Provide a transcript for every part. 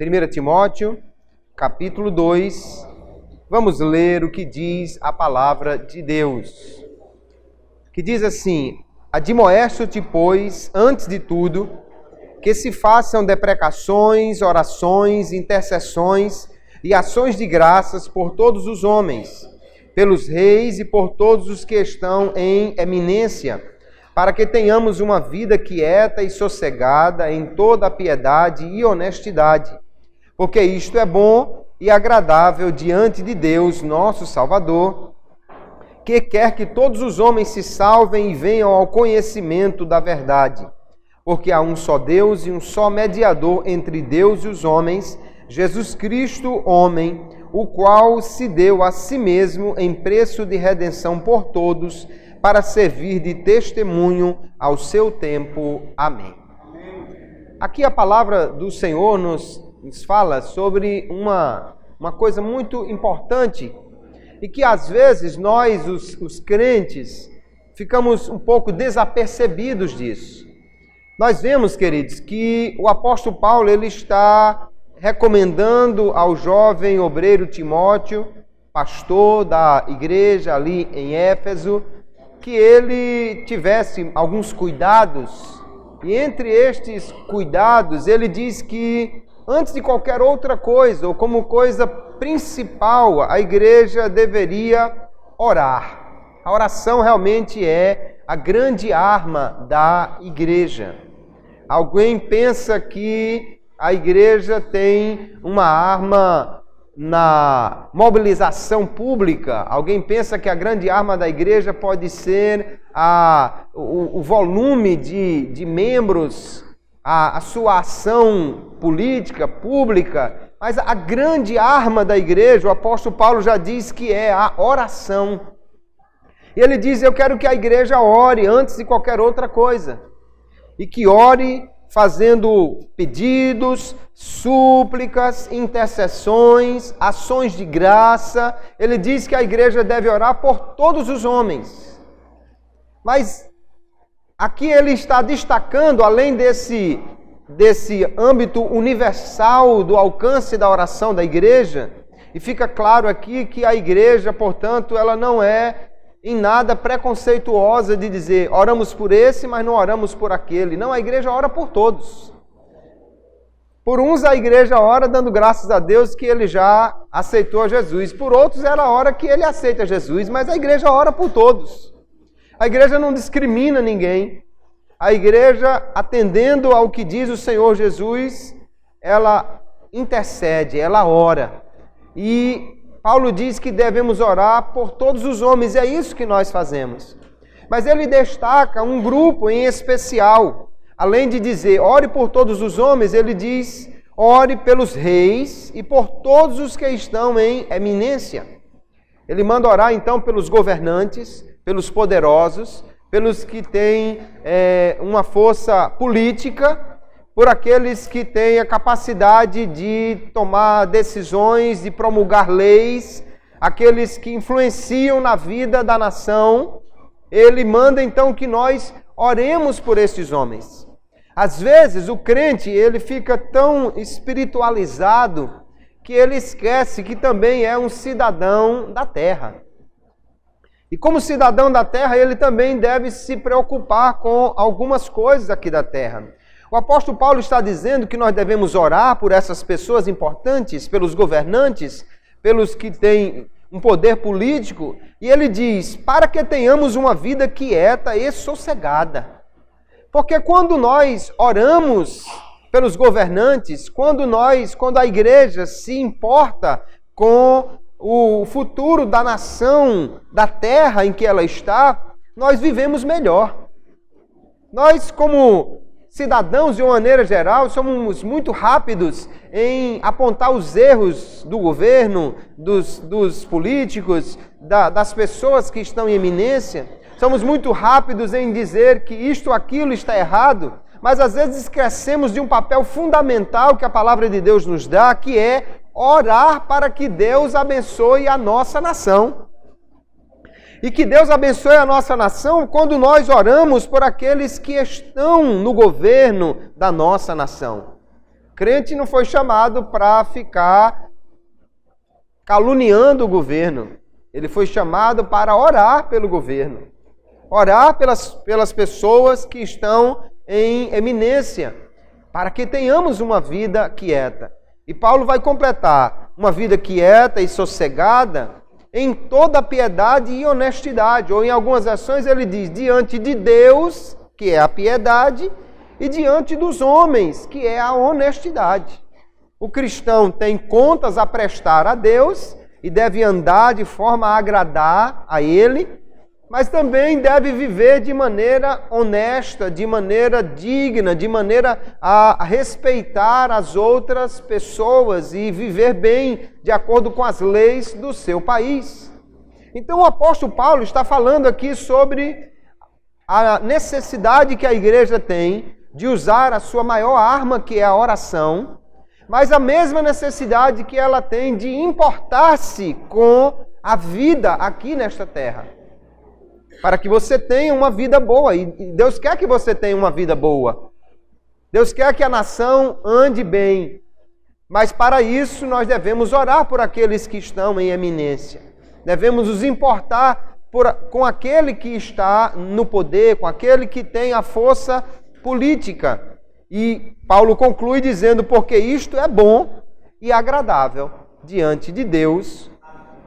1 Timóteo, capítulo 2, vamos ler o que diz a palavra de Deus. Que diz assim: admoesto-te, pois, antes de tudo, que se façam deprecações, orações, intercessões e ações de graças por todos os homens, pelos reis e por todos os que estão em eminência, para que tenhamos uma vida quieta e sossegada em toda a piedade e honestidade, porque isto é bom e agradável diante de Deus, nosso Salvador, que quer que todos os homens se salvem e venham ao conhecimento da verdade. Porque há um só Deus e um só mediador entre Deus e os homens, Jesus Cristo, homem, o qual se deu a si mesmo em preço de redenção por todos, para servir de testemunho ao seu tempo. Amém. Aqui a palavra do Senhor nos fala sobre uma coisa muito importante e que às vezes nós, os crentes, ficamos um pouco desapercebidos disso. Nós vemos, queridos, que o apóstolo Paulo ele está recomendando ao jovem obreiro Timóteo, pastor da igreja ali em Éfeso, que ele tivesse alguns cuidados. E entre estes cuidados, ele diz que antes de qualquer outra coisa, ou como coisa principal, a igreja deveria orar. A oração realmente é a grande arma da igreja. Alguém pensa que a igreja tem uma arma na mobilização pública. Alguém pensa que a grande arma da igreja pode ser o volume de membros, a sua ação política, pública. Mas a grande arma da igreja, o apóstolo Paulo já diz que é a oração. E ele diz: eu quero que a igreja ore antes de qualquer outra coisa. E que ore fazendo pedidos, súplicas, intercessões, ações de graça. Ele diz que a igreja deve orar por todos os homens. Mas aqui ele está destacando, além desse âmbito universal do alcance da oração da igreja, e fica claro aqui que a igreja, portanto, ela não é em nada preconceituosa de dizer, oramos por esse, mas não oramos por aquele. Não, a igreja ora por todos. Por uns a igreja ora dando graças a Deus que ele já aceitou Jesus. Por outros ela ora que ele aceita Jesus, mas a igreja ora por todos. A igreja não discrimina ninguém. A igreja, atendendo ao que diz o Senhor Jesus, ela intercede, ela ora. E Paulo diz que devemos orar por todos os homens, e é isso que nós fazemos. Mas ele destaca um grupo em especial. Além de dizer, ore por todos os homens, ele diz, ore pelos reis e por todos os que estão em eminência. Ele manda orar então pelos governantes, pelos poderosos, pelos que têm uma força política, por aqueles que têm a capacidade de tomar decisões, de promulgar leis, aqueles que influenciam na vida da nação. Ele manda então que nós oremos por esses homens. Às vezes o crente ele fica tão espiritualizado que ele esquece que também é um cidadão da terra. E como cidadão da terra, ele também deve se preocupar com algumas coisas aqui da terra. O apóstolo Paulo está dizendo que nós devemos orar por essas pessoas importantes, pelos governantes, pelos que têm um poder político. E ele diz, para que tenhamos uma vida quieta e sossegada. Porque quando nós oramos pelos governantes, quando a igreja se importa com o futuro da nação, da terra em que ela está, nós vivemos melhor. Nós, como cidadãos, de uma maneira geral, somos muito rápidos em apontar os erros do governo, dos políticos, das pessoas que estão em eminência. Somos muito rápidos em dizer que isto ou aquilo está errado, mas às vezes esquecemos de um papel fundamental que a palavra de Deus nos dá, que é orar para que Deus abençoe a nossa nação. E que Deus abençoe a nossa nação quando nós oramos por aqueles que estão no governo da nossa nação. Crente não foi chamado para ficar caluniando o governo. Ele foi chamado para orar pelo governo. Orar pelas pessoas que estão em eminência, para que tenhamos uma vida quieta. E Paulo vai completar uma vida quieta e sossegada em toda piedade e honestidade. Ou em algumas versões ele diz, diante de Deus, que é a piedade, e diante dos homens, que é a honestidade. O cristão tem contas a prestar a Deus e deve andar de forma a agradar a Ele, mas também deve viver de maneira honesta, de maneira digna, de maneira a respeitar as outras pessoas e viver bem de acordo com as leis do seu país. Então o apóstolo Paulo está falando aqui sobre a necessidade que a igreja tem de usar a sua maior arma, que é a oração, mas a mesma necessidade que ela tem de importar-se com a vida aqui nesta terra, para que você tenha uma vida boa. E Deus quer que você tenha uma vida boa. Deus quer que a nação ande bem. Mas para isso nós devemos orar por aqueles que estão em eminência. Devemos nos importar com aquele que está no poder, com aquele que tem a força política. E Paulo conclui dizendo, porque isto é bom e agradável diante de Deus,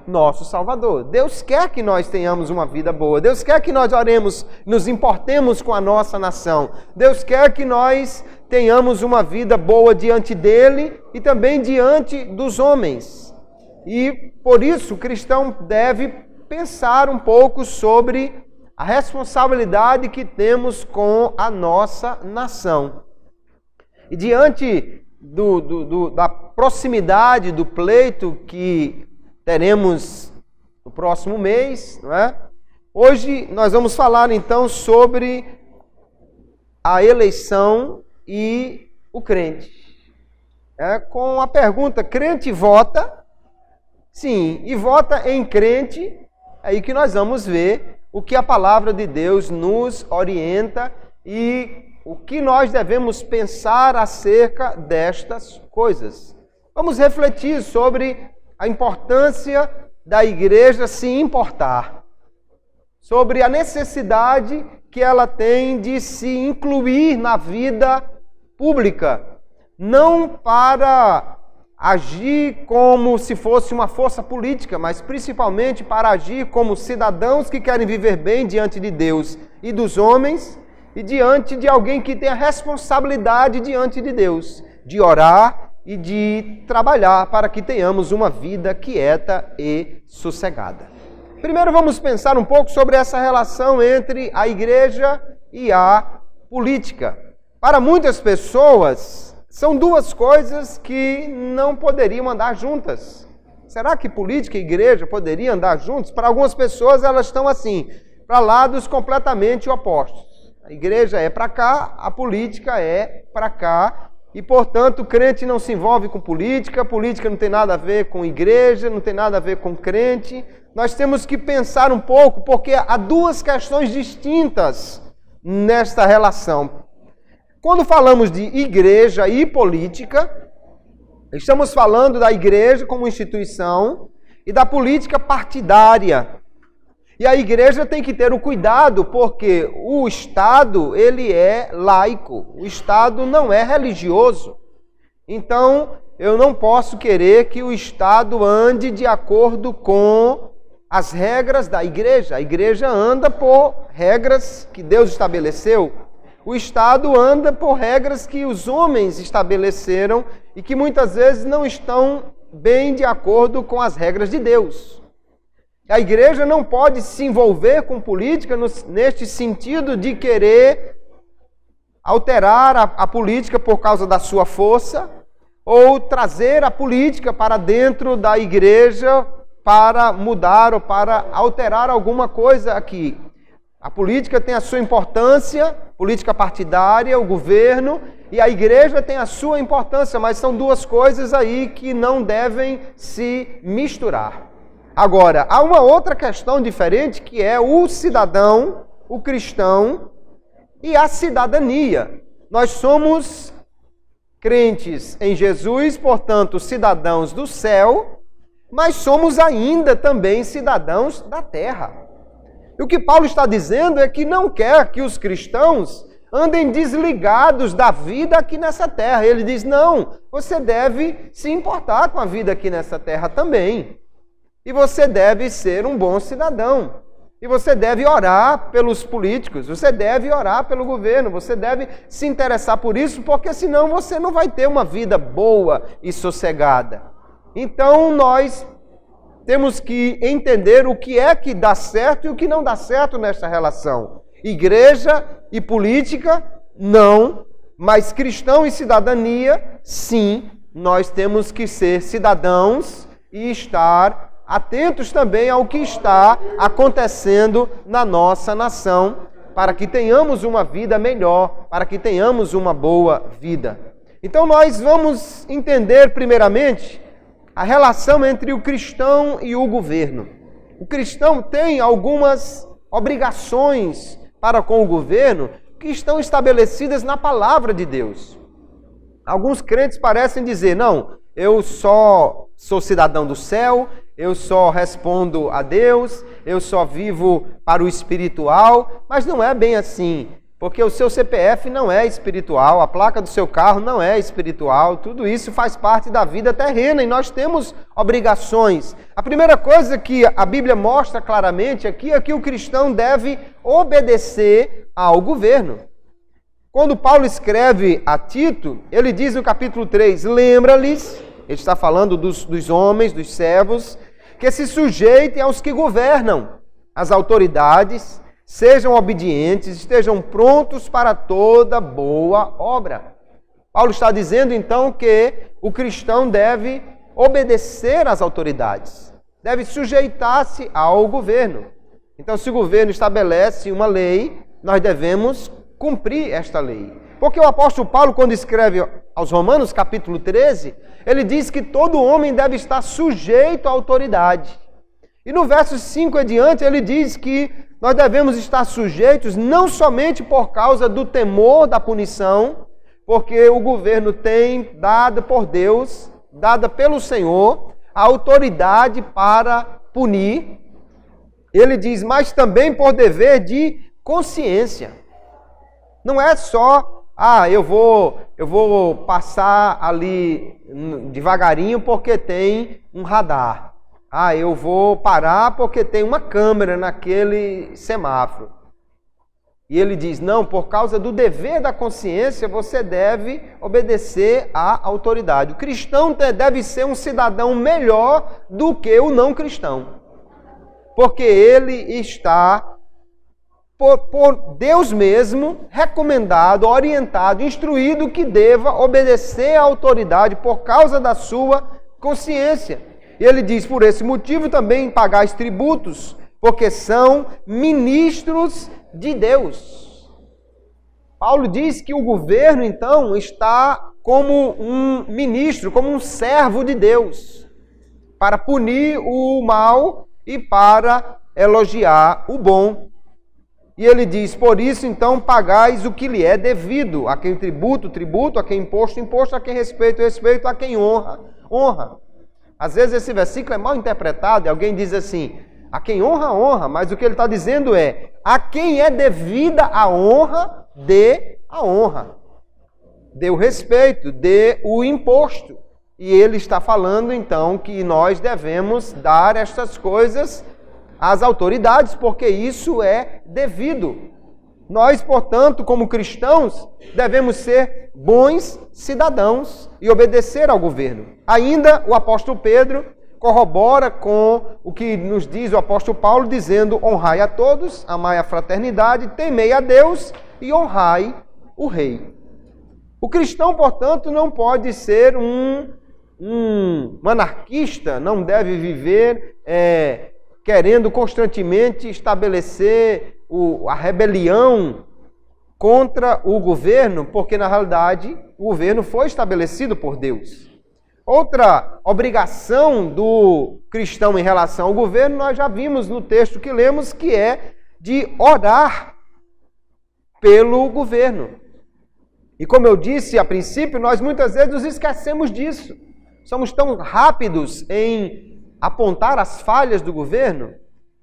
nosso Salvador. Deus quer que nós tenhamos uma vida boa. Deus quer que nós oremos, nos importemos com a nossa nação. Deus quer que nós tenhamos uma vida boa diante dele e também diante dos homens. E por isso o cristão deve pensar um pouco sobre a responsabilidade que temos com a nossa nação. E diante da proximidade do pleito que teremos no próximo mês, não é? Hoje nós vamos falar então sobre a eleição e o crente. Com a pergunta, crente vota? Sim, e vota em crente, é aí que nós vamos ver o que a palavra de Deus nos orienta e o que nós devemos pensar acerca destas coisas. Vamos refletir sobre a importância da igreja se importar, sobre a necessidade que ela tem de se incluir na vida pública, não para agir como se fosse uma força política, mas principalmente para agir como cidadãos que querem viver bem diante de Deus e dos homens, e diante de alguém que tem a responsabilidade diante de Deus, de orar e de trabalhar para que tenhamos uma vida quieta e sossegada. Primeiro vamos pensar um pouco sobre essa relação entre a igreja e a política. Para muitas pessoas, são duas coisas que não poderiam andar juntas. Será que política e igreja poderiam andar juntos? Para algumas pessoas, elas estão assim, para lados completamente opostos. A igreja é para cá, a política é para cá. E, portanto, o crente não se envolve com política, a política não tem nada a ver com igreja, não tem nada a ver com crente. Nós temos que pensar um pouco, porque há duas questões distintas nesta relação. Quando falamos de igreja e política, estamos falando da igreja como instituição e da política partidária. E a igreja tem que ter o cuidado, porque o Estado, ele é laico, o Estado não é religioso. Então, eu não posso querer que o Estado ande de acordo com as regras da igreja. A igreja anda por regras que Deus estabeleceu. O Estado anda por regras que os homens estabeleceram e que muitas vezes não estão bem de acordo com as regras de Deus. A igreja não pode se envolver com política neste sentido de querer alterar a política por causa da sua força ou trazer a política para dentro da igreja para mudar ou para alterar alguma coisa aqui. A política tem a sua importância, política partidária, o governo, e a igreja tem a sua importância, mas são duas coisas aí que não devem se misturar. Agora, há uma outra questão diferente que é o cidadão, o cristão e a cidadania. Nós somos crentes em Jesus, portanto, cidadãos do céu, mas somos ainda também cidadãos da terra. E o que Paulo está dizendo é que não quer que os cristãos andem desligados da vida aqui nessa terra. Ele diz, não, você deve se importar com a vida aqui nessa terra também. E você deve ser um bom cidadão. E você deve orar pelos políticos, você deve orar pelo governo, você deve se interessar por isso, porque senão você não vai ter uma vida boa e sossegada. Então nós temos que entender o que é que dá certo e o que não dá certo nesta relação. Igreja e política, não, mas cristão e cidadania, sim, nós temos que ser cidadãos e estar atentos também ao que está acontecendo na nossa nação, para que tenhamos uma vida melhor, para que tenhamos uma boa vida. Então nós vamos entender primeiramente a relação entre o cristão e o governo. O cristão tem algumas obrigações para com o governo que estão estabelecidas na palavra de Deus. Alguns crentes parecem dizer, não, eu só sou cidadão do céu, eu só respondo a Deus, eu só vivo para o espiritual, mas não é bem assim, porque o seu CPF não é espiritual, a placa do seu carro não é espiritual, tudo isso faz parte da vida terrena e nós temos obrigações. A primeira coisa que a Bíblia mostra claramente aqui é que o cristão deve obedecer ao governo. Quando Paulo escreve a Tito, ele diz no capítulo 3, lembra-lhes, ele está falando dos homens, dos servos, que se sujeitem aos que governam, as autoridades, sejam obedientes, estejam prontos para toda boa obra. Paulo está dizendo então que o cristão deve obedecer às autoridades, deve sujeitar-se ao governo. Então, se o governo estabelece uma lei, nós devemos cumprir esta lei. Porque o apóstolo Paulo, quando escreve aos Romanos, capítulo 13, ele diz que todo homem deve estar sujeito à autoridade. E no verso 5 adiante, ele diz que nós devemos estar sujeitos não somente por causa do temor da punição, porque o governo tem dado por Deus, dada pelo Senhor, a autoridade para punir. Ele diz, mas também por dever de consciência. Não é só, eu vou passar ali devagarinho porque tem um radar. Eu vou parar porque tem uma câmera naquele semáforo. E ele diz, não, por causa do dever da consciência, você deve obedecer à autoridade. O cristão deve ser um cidadão melhor do que o não cristão. Porque ele está, por Deus mesmo, recomendado, orientado, instruído que deva obedecer à autoridade por causa da sua consciência. E ele diz, por esse motivo também pagais tributos, porque são ministros de Deus. Paulo diz que o governo, então, está como um ministro, como um servo de Deus, para punir o mal e para elogiar o bom. E ele diz, por isso, então, pagais o que lhe é devido. A quem tributo, tributo, a quem imposto, imposto, a quem respeito, respeito, a quem honra, honra. Às vezes esse versículo é mal interpretado e alguém diz assim, a quem honra, honra, mas o que ele está dizendo é, a quem é devida a honra, dê a honra. Dê o respeito, dê o imposto. E ele está falando então que nós devemos dar estas coisas às autoridades, porque isso é devido. Nós, portanto, como cristãos, devemos ser bons cidadãos e obedecer ao governo. Ainda o apóstolo Pedro corrobora com o que nos diz o apóstolo Paulo, dizendo, honrai a todos, amai a fraternidade, temei a Deus e honrai o rei. O cristão, portanto, não pode ser um anarquista, não deve viver querendo constantemente estabelecer a rebelião contra o governo, porque na realidade o governo foi estabelecido por Deus. Outra obrigação do cristão em relação ao governo, nós já vimos no texto que lemos, que é de orar pelo governo. E como eu disse a princípio, nós muitas vezes nos esquecemos disso. Somos tão rápidos em apontar as falhas do governo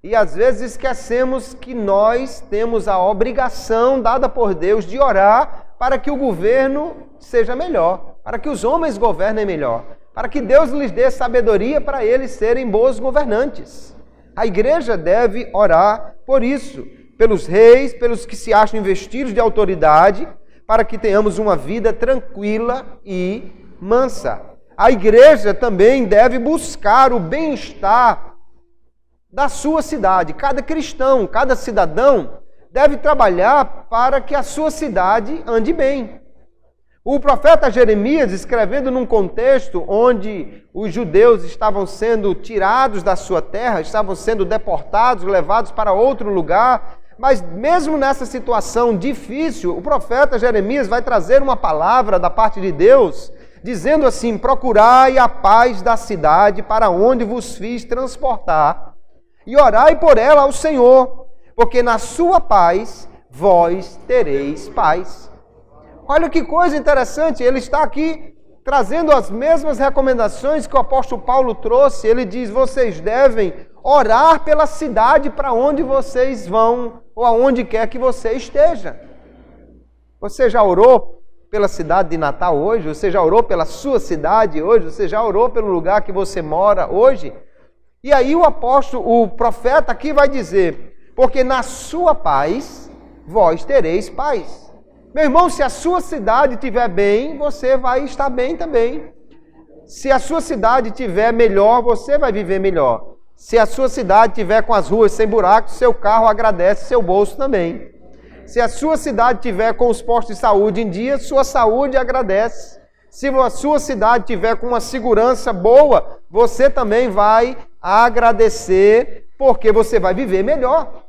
e às vezes esquecemos que nós temos a obrigação dada por Deus de orar para que o governo seja melhor, para que os homens governem melhor, para que Deus lhes dê sabedoria para eles serem bons governantes. A igreja deve orar por isso, pelos reis, pelos que se acham investidos de autoridade, para que tenhamos uma vida tranquila e mansa. A igreja também deve buscar o bem-estar da sua cidade. Cada cristão, cada cidadão deve trabalhar para que a sua cidade ande bem. O profeta Jeremias, escrevendo num contexto onde os judeus estavam sendo tirados da sua terra, estavam sendo deportados, levados para outro lugar, mas mesmo nessa situação difícil, o profeta Jeremias vai trazer uma palavra da parte de Deus, dizendo assim: procurai a paz da cidade para onde vos fiz transportar, e orai por ela ao Senhor, porque na sua paz vós tereis paz. Olha que coisa interessante, ele está aqui trazendo as mesmas recomendações que o apóstolo Paulo trouxe. Ele diz: vocês devem orar pela cidade para onde vocês vão, ou aonde quer que você esteja. Você já orou pela cidade de Natal hoje? Você já orou pela sua cidade hoje? Você já orou pelo lugar que você mora hoje? E aí o profeta aqui vai dizer: porque na sua paz vós tereis paz. Meu irmão, se a sua cidade estiver bem, você vai estar bem também. Se a sua cidade estiver melhor, você vai viver melhor. Se a sua cidade estiver com as ruas sem buracos, seu carro agradece, seu bolso também. Se a sua cidade estiver com os postos de saúde em dia, sua saúde agradece. Se a sua cidade estiver com uma segurança boa, você também vai agradecer, porque você vai viver melhor.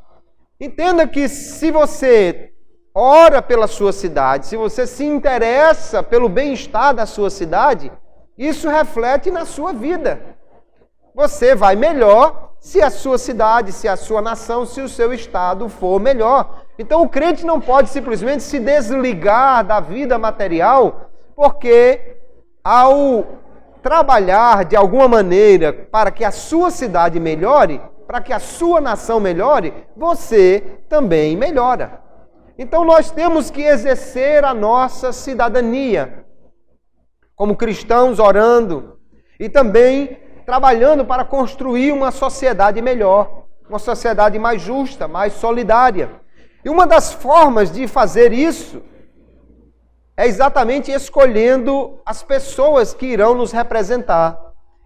Entenda que se você ora pela sua cidade, se você se interessa pelo bem-estar da sua cidade, isso reflete na sua vida. Você vai melhor se a sua cidade, se a sua nação, se o seu estado for melhor. Então o crente não pode simplesmente se desligar da vida material, porque ao trabalhar de alguma maneira para que a sua cidade melhore, para que a sua nação melhore, você também melhora. Então nós temos que exercer a nossa cidadania como cristãos, orando e também trabalhando para construir uma sociedade melhor, uma sociedade mais justa, mais solidária. E uma das formas de fazer isso é exatamente escolhendo as pessoas que irão nos representar,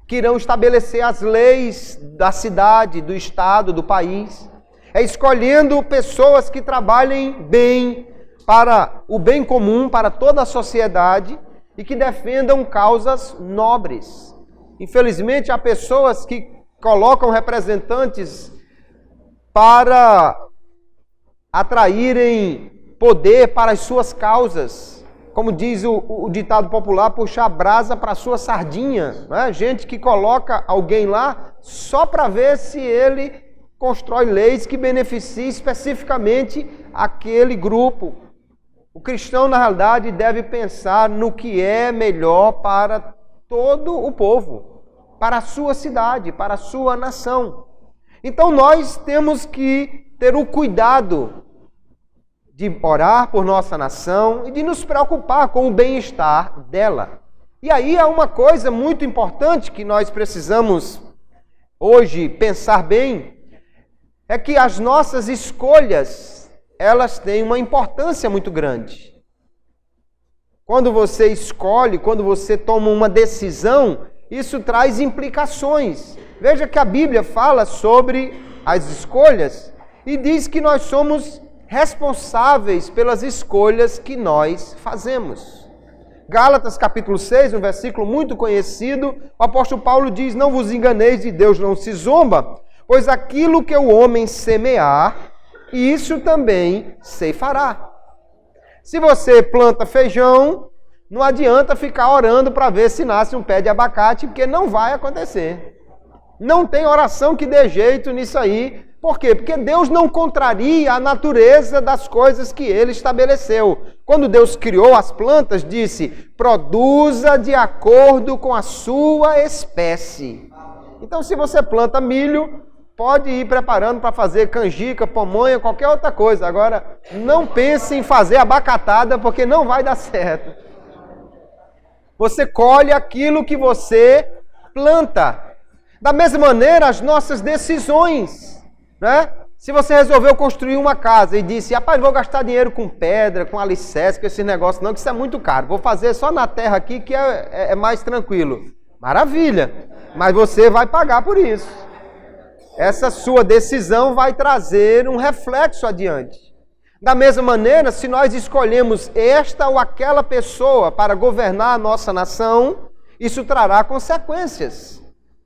que irão estabelecer as leis da cidade, do estado, do país. É escolhendo pessoas que trabalhem bem para o bem comum, para toda a sociedade e que defendam causas nobres. Infelizmente, há pessoas que colocam representantes para atraírem poder para as suas causas. Como diz o ditado popular, puxar brasa para a sua sardinha. Né? Gente que coloca alguém lá só para ver se ele constrói leis que beneficiem especificamente aquele grupo. O cristão, na realidade, deve pensar no que é melhor para todo o povo, para a sua cidade, para a sua nação. Então nós temos que ter o cuidado de orar por nossa nação e de nos preocupar com o bem-estar dela. E aí há uma coisa muito importante que nós precisamos hoje pensar bem, é que as nossas escolhas, elas têm uma importância muito grande. Quando você escolhe, quando você toma uma decisão, isso traz implicações. Veja que a Bíblia fala sobre as escolhas e diz que nós somos responsáveis pelas escolhas que nós fazemos. Gálatas capítulo 6, um versículo muito conhecido, o apóstolo Paulo diz: não vos enganeis, de Deus não se zomba, pois aquilo que o homem semear, isso também ceifará. Se você planta feijão, não adianta ficar orando para ver se nasce um pé de abacate, porque não vai acontecer. Não tem oração que dê jeito nisso aí, Por quê? Porque Deus não contraria a natureza das coisas que Ele estabeleceu. Quando Deus criou as plantas, disse, produza de acordo com a sua espécie. Então, se você planta milho, pode ir preparando para fazer canjica, pamonha, qualquer outra coisa. Agora, não pense em fazer abacatada, porque não vai dar certo. Você colhe aquilo que você planta. Da mesma maneira, as nossas decisões, né? Se você resolveu construir uma casa e disse, rapaz, não vou gastar dinheiro com pedra, com alicerce, com esse negócio não, que isso é muito caro. Vou fazer só na terra aqui que é mais tranquilo. Maravilha, mas você vai pagar por isso. Essa sua decisão vai trazer um reflexo adiante. Da mesma maneira, se nós escolhemos esta ou aquela pessoa para governar a nossa nação, isso trará consequências.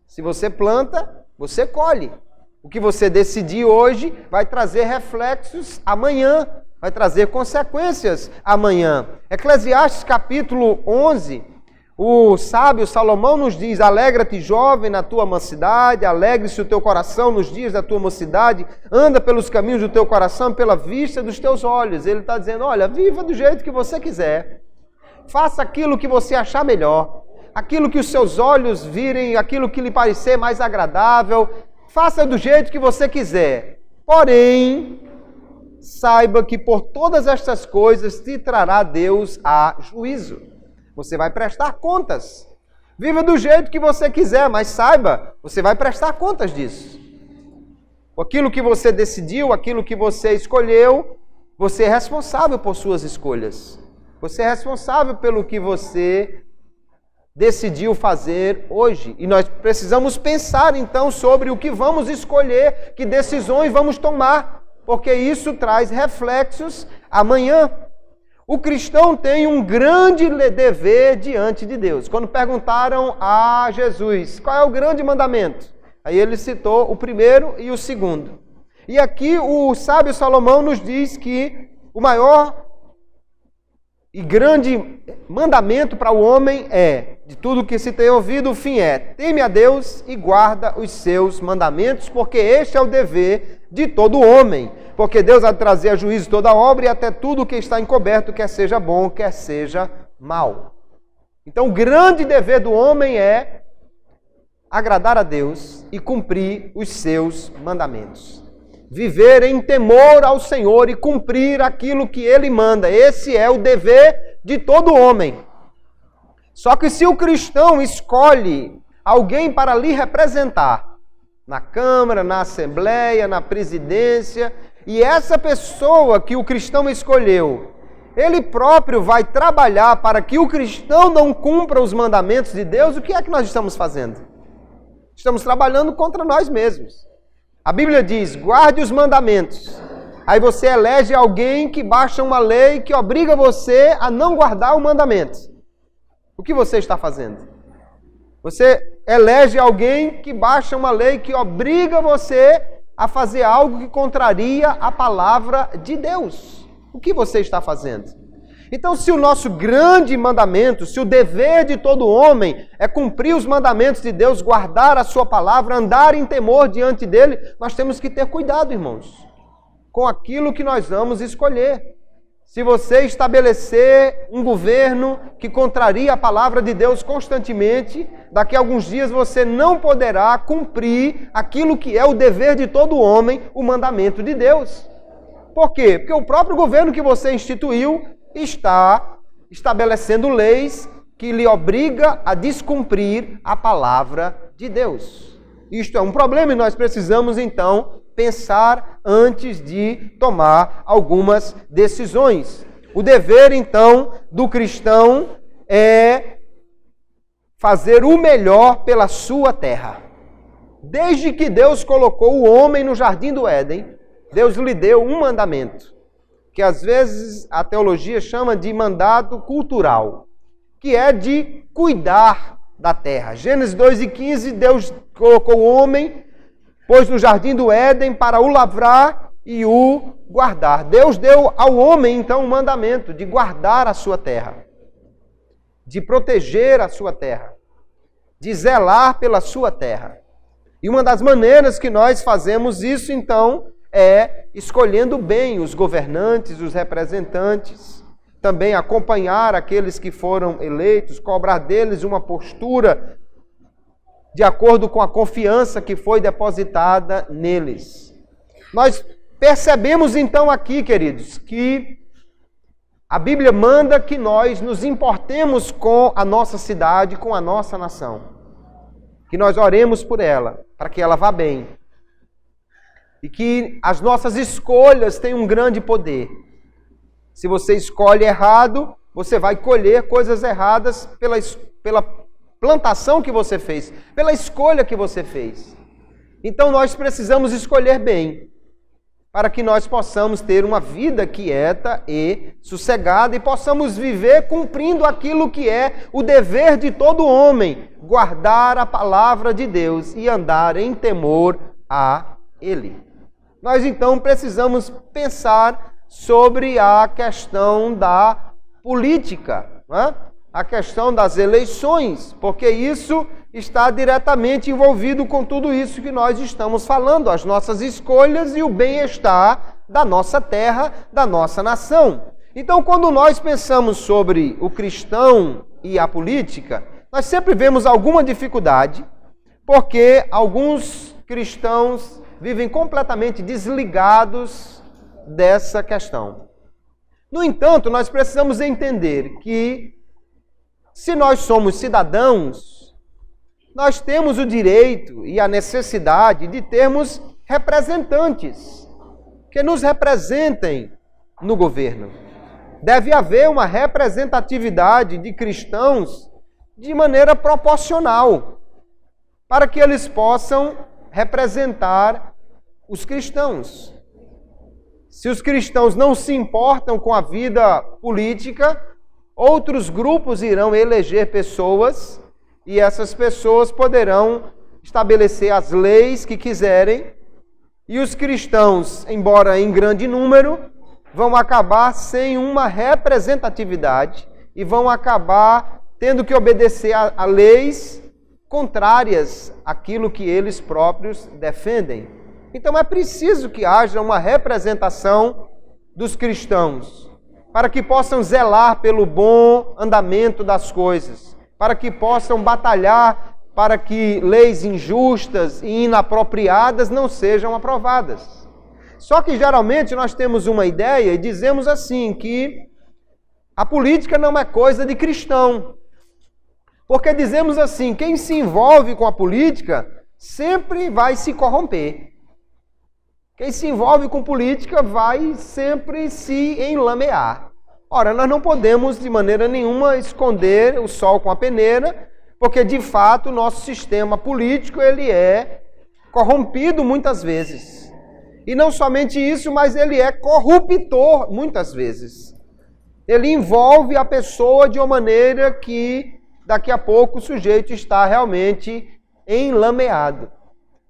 Se você planta, você colhe. O que você decidir hoje vai trazer reflexos amanhã, vai trazer consequências amanhã. Eclesiastes capítulo 11, o sábio Salomão nos diz, alegra-te jovem na tua mocidade, alegre-se o teu coração nos dias da tua mocidade, anda pelos caminhos do teu coração pela vista dos teus olhos. Ele está dizendo, olha, viva do jeito que você quiser, faça aquilo que você achar melhor, aquilo que os seus olhos virem, aquilo que lhe parecer mais agradável, faça do jeito que você quiser. Porém, saiba que por todas estas coisas te trará Deus a juízo. Você vai prestar contas. Viva do jeito que você quiser, mas saiba, você vai prestar contas disso. Aquilo que você decidiu, aquilo que você escolheu, você é responsável por suas escolhas. Você é responsável pelo que você decidiu fazer hoje. E nós precisamos pensar então sobre o que vamos escolher, que decisões vamos tomar, porque isso traz reflexos amanhã. O cristão tem um grande dever diante de Deus. Quando perguntaram a Jesus, qual é o grande mandamento? Aí ele citou o primeiro e o segundo. E aqui o sábio Salomão nos diz que o maior e grande mandamento para o homem é, de tudo que se tem ouvido, o fim é, teme a Deus e guarda os seus mandamentos, porque este é o dever de todo homem. Porque Deus há de trazer a juízo toda obra e até tudo que está encoberto, quer seja bom, quer seja mal. Então o grande dever do homem é agradar a Deus e cumprir os seus mandamentos. Viver em temor ao Senhor e cumprir aquilo que Ele manda. Esse é o dever de todo homem. Só que se o cristão escolhe alguém para lhe representar, na Câmara, na Assembleia, na presidência, e essa pessoa que o cristão escolheu, ele próprio vai trabalhar para que o cristão não cumpra os mandamentos de Deus, o que é que nós estamos fazendo? Estamos trabalhando contra nós mesmos. A Bíblia diz, guarde os mandamentos. Aí você elege alguém que baixa uma lei que obriga você a não guardar o mandamento. O que você está fazendo? Você elege alguém que baixa uma lei que obriga você a fazer algo que contraria a palavra de Deus. O que você está fazendo? Então, se o nosso grande mandamento, se o dever de todo homem é cumprir os mandamentos de Deus, guardar a sua palavra, andar em temor diante dele, nós temos que ter cuidado, irmãos, com aquilo que nós vamos escolher. Se você estabelecer um governo que contraria a palavra de Deus constantemente, daqui a alguns dias você não poderá cumprir aquilo que é o dever de todo homem, o mandamento de Deus. Por quê? Porque o próprio governo que você instituiu está estabelecendo leis que lhe obriga a descumprir a palavra de Deus. Isto é um problema e nós precisamos então pensar antes de tomar algumas decisões. O dever, então, do cristão é fazer o melhor pela sua terra. Desde que Deus colocou o homem no jardim do Éden, Deus lhe deu um mandamento, que às vezes a teologia chama de mandado cultural, que é de cuidar da terra. Gênesis 2:15, Deus colocou o homem, pôs no jardim do Éden para o lavrar e o guardar. Deus deu ao homem, então, um mandamento de guardar a sua terra, de proteger a sua terra, de zelar pela sua terra. E uma das maneiras que nós fazemos isso, então, é escolhendo bem os governantes, os representantes, também acompanhar aqueles que foram eleitos, cobrar deles uma postura de acordo com a confiança que foi depositada neles. Nós percebemos então aqui, queridos, que a Bíblia manda que nós nos importemos com a nossa cidade, com a nossa nação. Que nós oremos por ela, para que ela vá bem. E que as nossas escolhas têm um grande poder. Se você escolhe errado, você vai colher coisas erradas pela plantação que você fez, pela escolha que você fez. Então nós precisamos escolher bem, para que nós possamos ter uma vida quieta e sossegada e possamos viver cumprindo aquilo que é o dever de todo homem, guardar a palavra de Deus e andar em temor a Ele. Nós então precisamos pensar sobre a questão da política, né? A questão das eleições, porque isso está diretamente envolvido com tudo isso que nós estamos falando, as nossas escolhas e o bem-estar da nossa terra, da nossa nação. Então, quando nós pensamos sobre o cristão e a política, nós sempre vemos alguma dificuldade, porque alguns cristãos vivem completamente desligados dessa questão. No entanto, nós precisamos entender que se nós somos cidadãos, nós temos o direito e a necessidade de termos representantes que nos representem no governo. Deve haver uma representatividade de cristãos de maneira proporcional, para que eles possam representar os cristãos. Se os cristãos não se importam com a vida política, outros grupos irão eleger pessoas e essas pessoas poderão estabelecer as leis que quiserem e os cristãos, embora em grande número, vão acabar sem uma representatividade e vão acabar tendo que obedecer a leis contrárias àquilo que eles próprios defendem. Então é preciso que haja uma representação dos cristãos, para que possam zelar pelo bom andamento das coisas, para que possam batalhar para que leis injustas e inapropriadas não sejam aprovadas. Só que geralmente nós temos uma ideia e dizemos assim, que a política não é coisa de cristão. Porque dizemos assim, quem se envolve com a política sempre vai se corromper. Quem se envolve com política vai sempre se enlamear. Ora, nós não podemos de maneira nenhuma esconder o sol com a peneira, porque de fato o nosso sistema político ele é corrompido muitas vezes. E não somente isso, mas ele é corruptor muitas vezes. Ele envolve a pessoa de uma maneira que daqui a pouco o sujeito está realmente enlameado.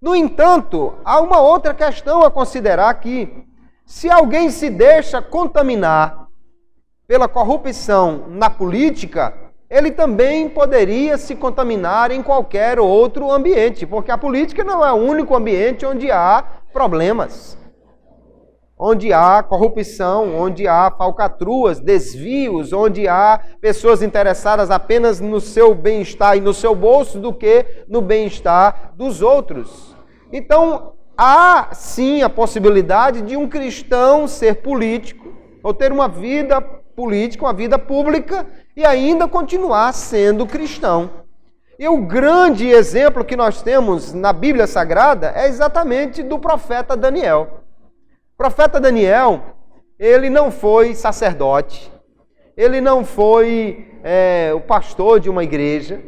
No entanto, há uma outra questão a considerar aqui. Se alguém se deixa contaminar pela corrupção na política, ele também poderia se contaminar em qualquer outro ambiente, porque a política não é o único ambiente onde há problemas, onde há corrupção, onde há falcatruas, desvios, onde há pessoas interessadas apenas no seu bem-estar e no seu bolso do que no bem-estar dos outros. Então, há sim a possibilidade de um cristão ser político, ou ter uma vida política, uma vida pública, e ainda continuar sendo cristão. E o grande exemplo que nós temos na Bíblia Sagrada é exatamente do profeta Daniel. O profeta Daniel, ele não foi sacerdote, ele não foi o pastor de uma igreja,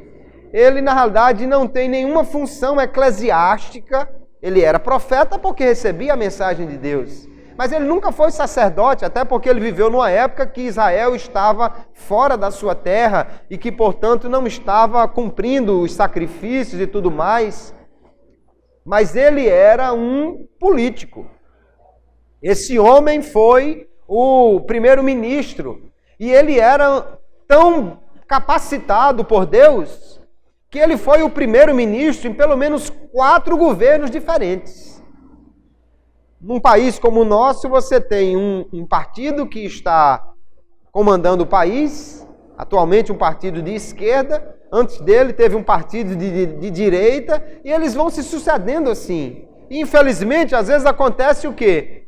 ele na realidade não tem nenhuma função eclesiástica, ele era profeta porque recebia a mensagem de Deus. Mas ele nunca foi sacerdote, até porque ele viveu numa época que Israel estava fora da sua terra e que, portanto, não estava cumprindo os sacrifícios e tudo mais. Mas ele era um político. Esse homem foi o primeiro-ministro e ele era tão capacitado por Deus que ele foi o primeiro-ministro em pelo menos 4 governos diferentes. Num país como o nosso, você tem um partido que está comandando o país, atualmente um partido de esquerda, antes dele teve um partido de direita, e eles vão se sucedendo assim. E, infelizmente, às vezes acontece o quê?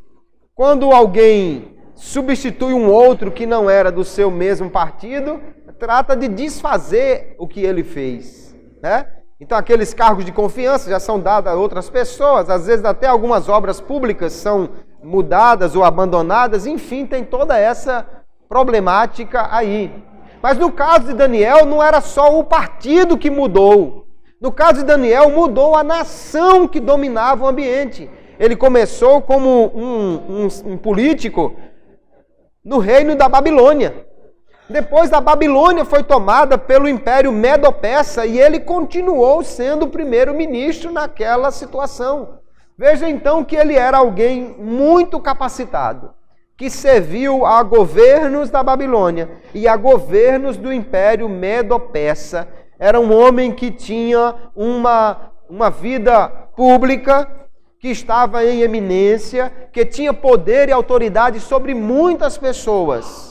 Quando alguém substitui um outro que não era do seu mesmo partido, trata de desfazer o que ele fez, né? Então aqueles cargos de confiança já são dados a outras pessoas, às vezes até algumas obras públicas são mudadas ou abandonadas, enfim, tem toda essa problemática aí. Mas no caso de Daniel, não era só o partido que mudou. No caso de Daniel, mudou a nação que dominava o ambiente. Ele começou como um político no reino da Babilônia. Depois da Babilônia foi tomada pelo Império Medo-Persa e ele continuou sendo o primeiro-ministro naquela situação. Veja então que ele era alguém muito capacitado, que serviu a governos da Babilônia e a governos do Império Medo-Persa. Era um homem que tinha uma vida pública, que estava em eminência, que tinha poder e autoridade sobre muitas pessoas.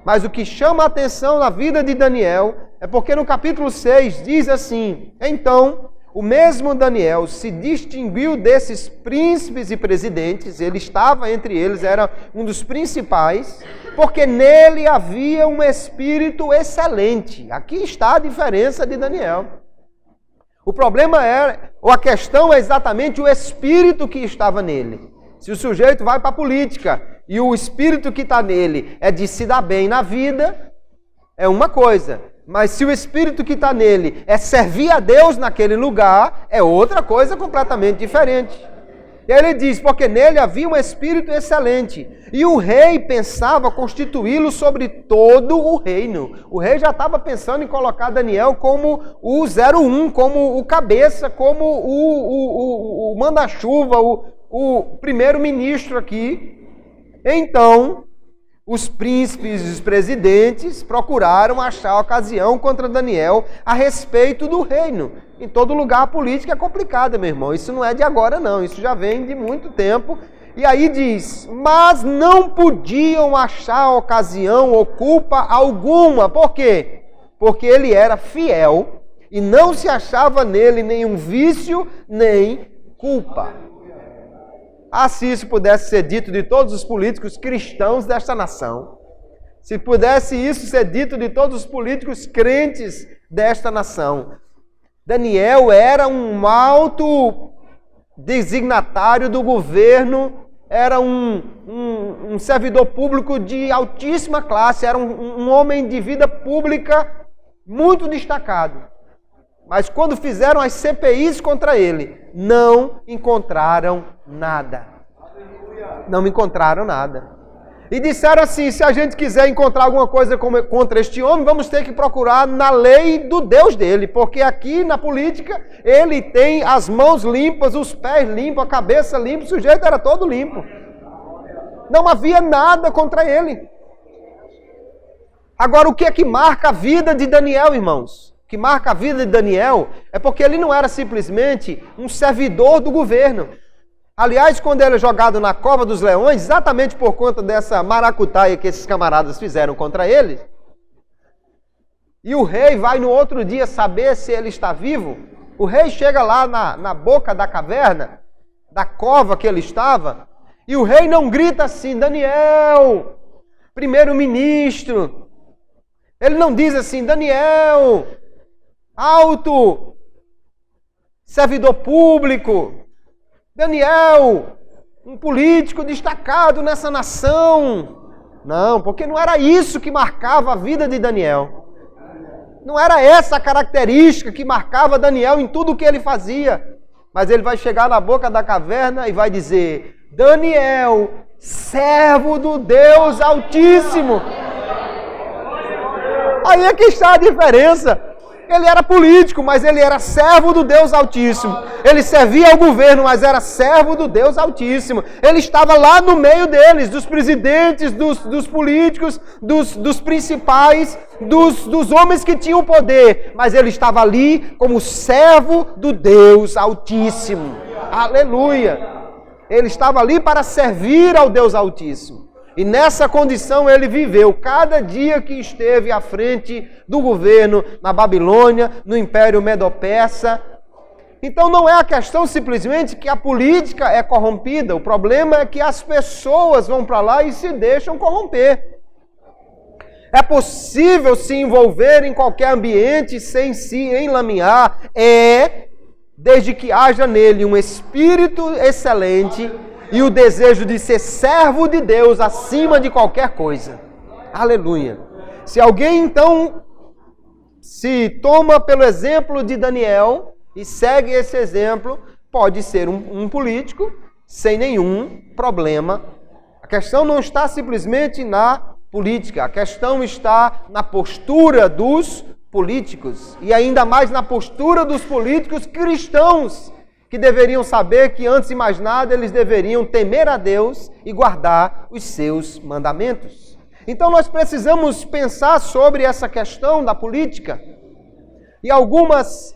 Mas o que chama a atenção na vida de Daniel é porque no capítulo 6 diz assim: então, o mesmo Daniel se distinguiu desses príncipes e presidentes, ele estava entre eles, era um dos principais, porque nele havia um espírito excelente. Aqui está a diferença de Daniel. O problema ou a questão é exatamente o espírito que estava nele. Se o sujeito vai para a política e o espírito que está nele é de se dar bem na vida, é uma coisa. Mas se o espírito que está nele é servir a Deus naquele lugar, é outra coisa completamente diferente. E aí ele diz, porque nele havia um espírito excelente. E o rei pensava constituí-lo sobre todo o reino. O rei já estava pensando em colocar Daniel como o 01, como o cabeça, como o manda-chuva, o primeiro-ministro aqui. Então, os príncipes e os presidentes procuraram achar ocasião contra Daniel a respeito do reino. Em todo lugar a política é complicada, meu irmão. Isso não é de agora, não. Isso já vem de muito tempo. E aí diz, mas não podiam achar ocasião ou culpa alguma. Por quê? Porque ele era fiel e não se achava nele nenhum vício nem culpa. Ah, se isso pudesse ser dito de todos os políticos cristãos desta nação. Se pudesse isso ser dito de todos os políticos crentes desta nação. Daniel era um alto designatário do governo, era um servidor público de altíssima classe, era um homem de vida pública muito destacado. Mas quando fizeram as CPIs contra ele, não encontraram nada. Não encontraram nada. E disseram assim, se a gente quiser encontrar alguma coisa contra este homem, vamos ter que procurar na lei do Deus dele. Porque aqui na política, ele tem as mãos limpas, os pés limpos, a cabeça limpa, o sujeito era todo limpo. Não havia nada contra ele. Agora, o que é que marca a vida de Daniel, irmãos? O que marca a vida de Daniel é porque ele não era simplesmente um servidor do governo. Aliás, quando ele é jogado na cova dos leões, exatamente por conta dessa maracutaia que esses camaradas fizeram contra ele, e o rei vai no outro dia saber se ele está vivo, o rei chega lá na boca da caverna, da cova que ele estava, e o rei não grita assim, Daniel, primeiro-ministro. Ele não diz assim, Daniel, alto, servidor público, Daniel, um político destacado nessa nação. Não, porque não era isso que marcava a vida de Daniel. Não era essa a característica que marcava Daniel em tudo o que ele fazia. Mas ele vai chegar na boca da caverna e vai dizer, Daniel, servo do Deus Altíssimo. Aí é que está a diferença. Ele era político, mas ele era servo do Deus Altíssimo. Ele servia ao governo, mas era servo do Deus Altíssimo. Ele estava lá no meio deles, dos presidentes, dos políticos, dos principais, dos homens que tinham poder. Mas ele estava ali como servo do Deus Altíssimo. Aleluia! Ele estava ali para servir ao Deus Altíssimo. E nessa condição ele viveu cada dia que esteve à frente do governo na Babilônia, no Império Medo-Persa. Então não é a questão simplesmente que a política é corrompida, o problema é que as pessoas vão para lá e se deixam corromper. É possível se envolver em qualquer ambiente sem se enlamear, desde que haja nele um espírito excelente e o desejo de ser servo de Deus acima de qualquer coisa. Aleluia. Se alguém então se toma pelo exemplo de Daniel e segue esse exemplo, pode ser um político sem nenhum problema. A questão não está simplesmente na política, a questão está na postura dos políticos e ainda mais na postura dos políticos cristãos, que deveriam saber que, antes de mais nada, eles deveriam temer a Deus e guardar os seus mandamentos. Então, nós precisamos pensar sobre essa questão da política. E algumas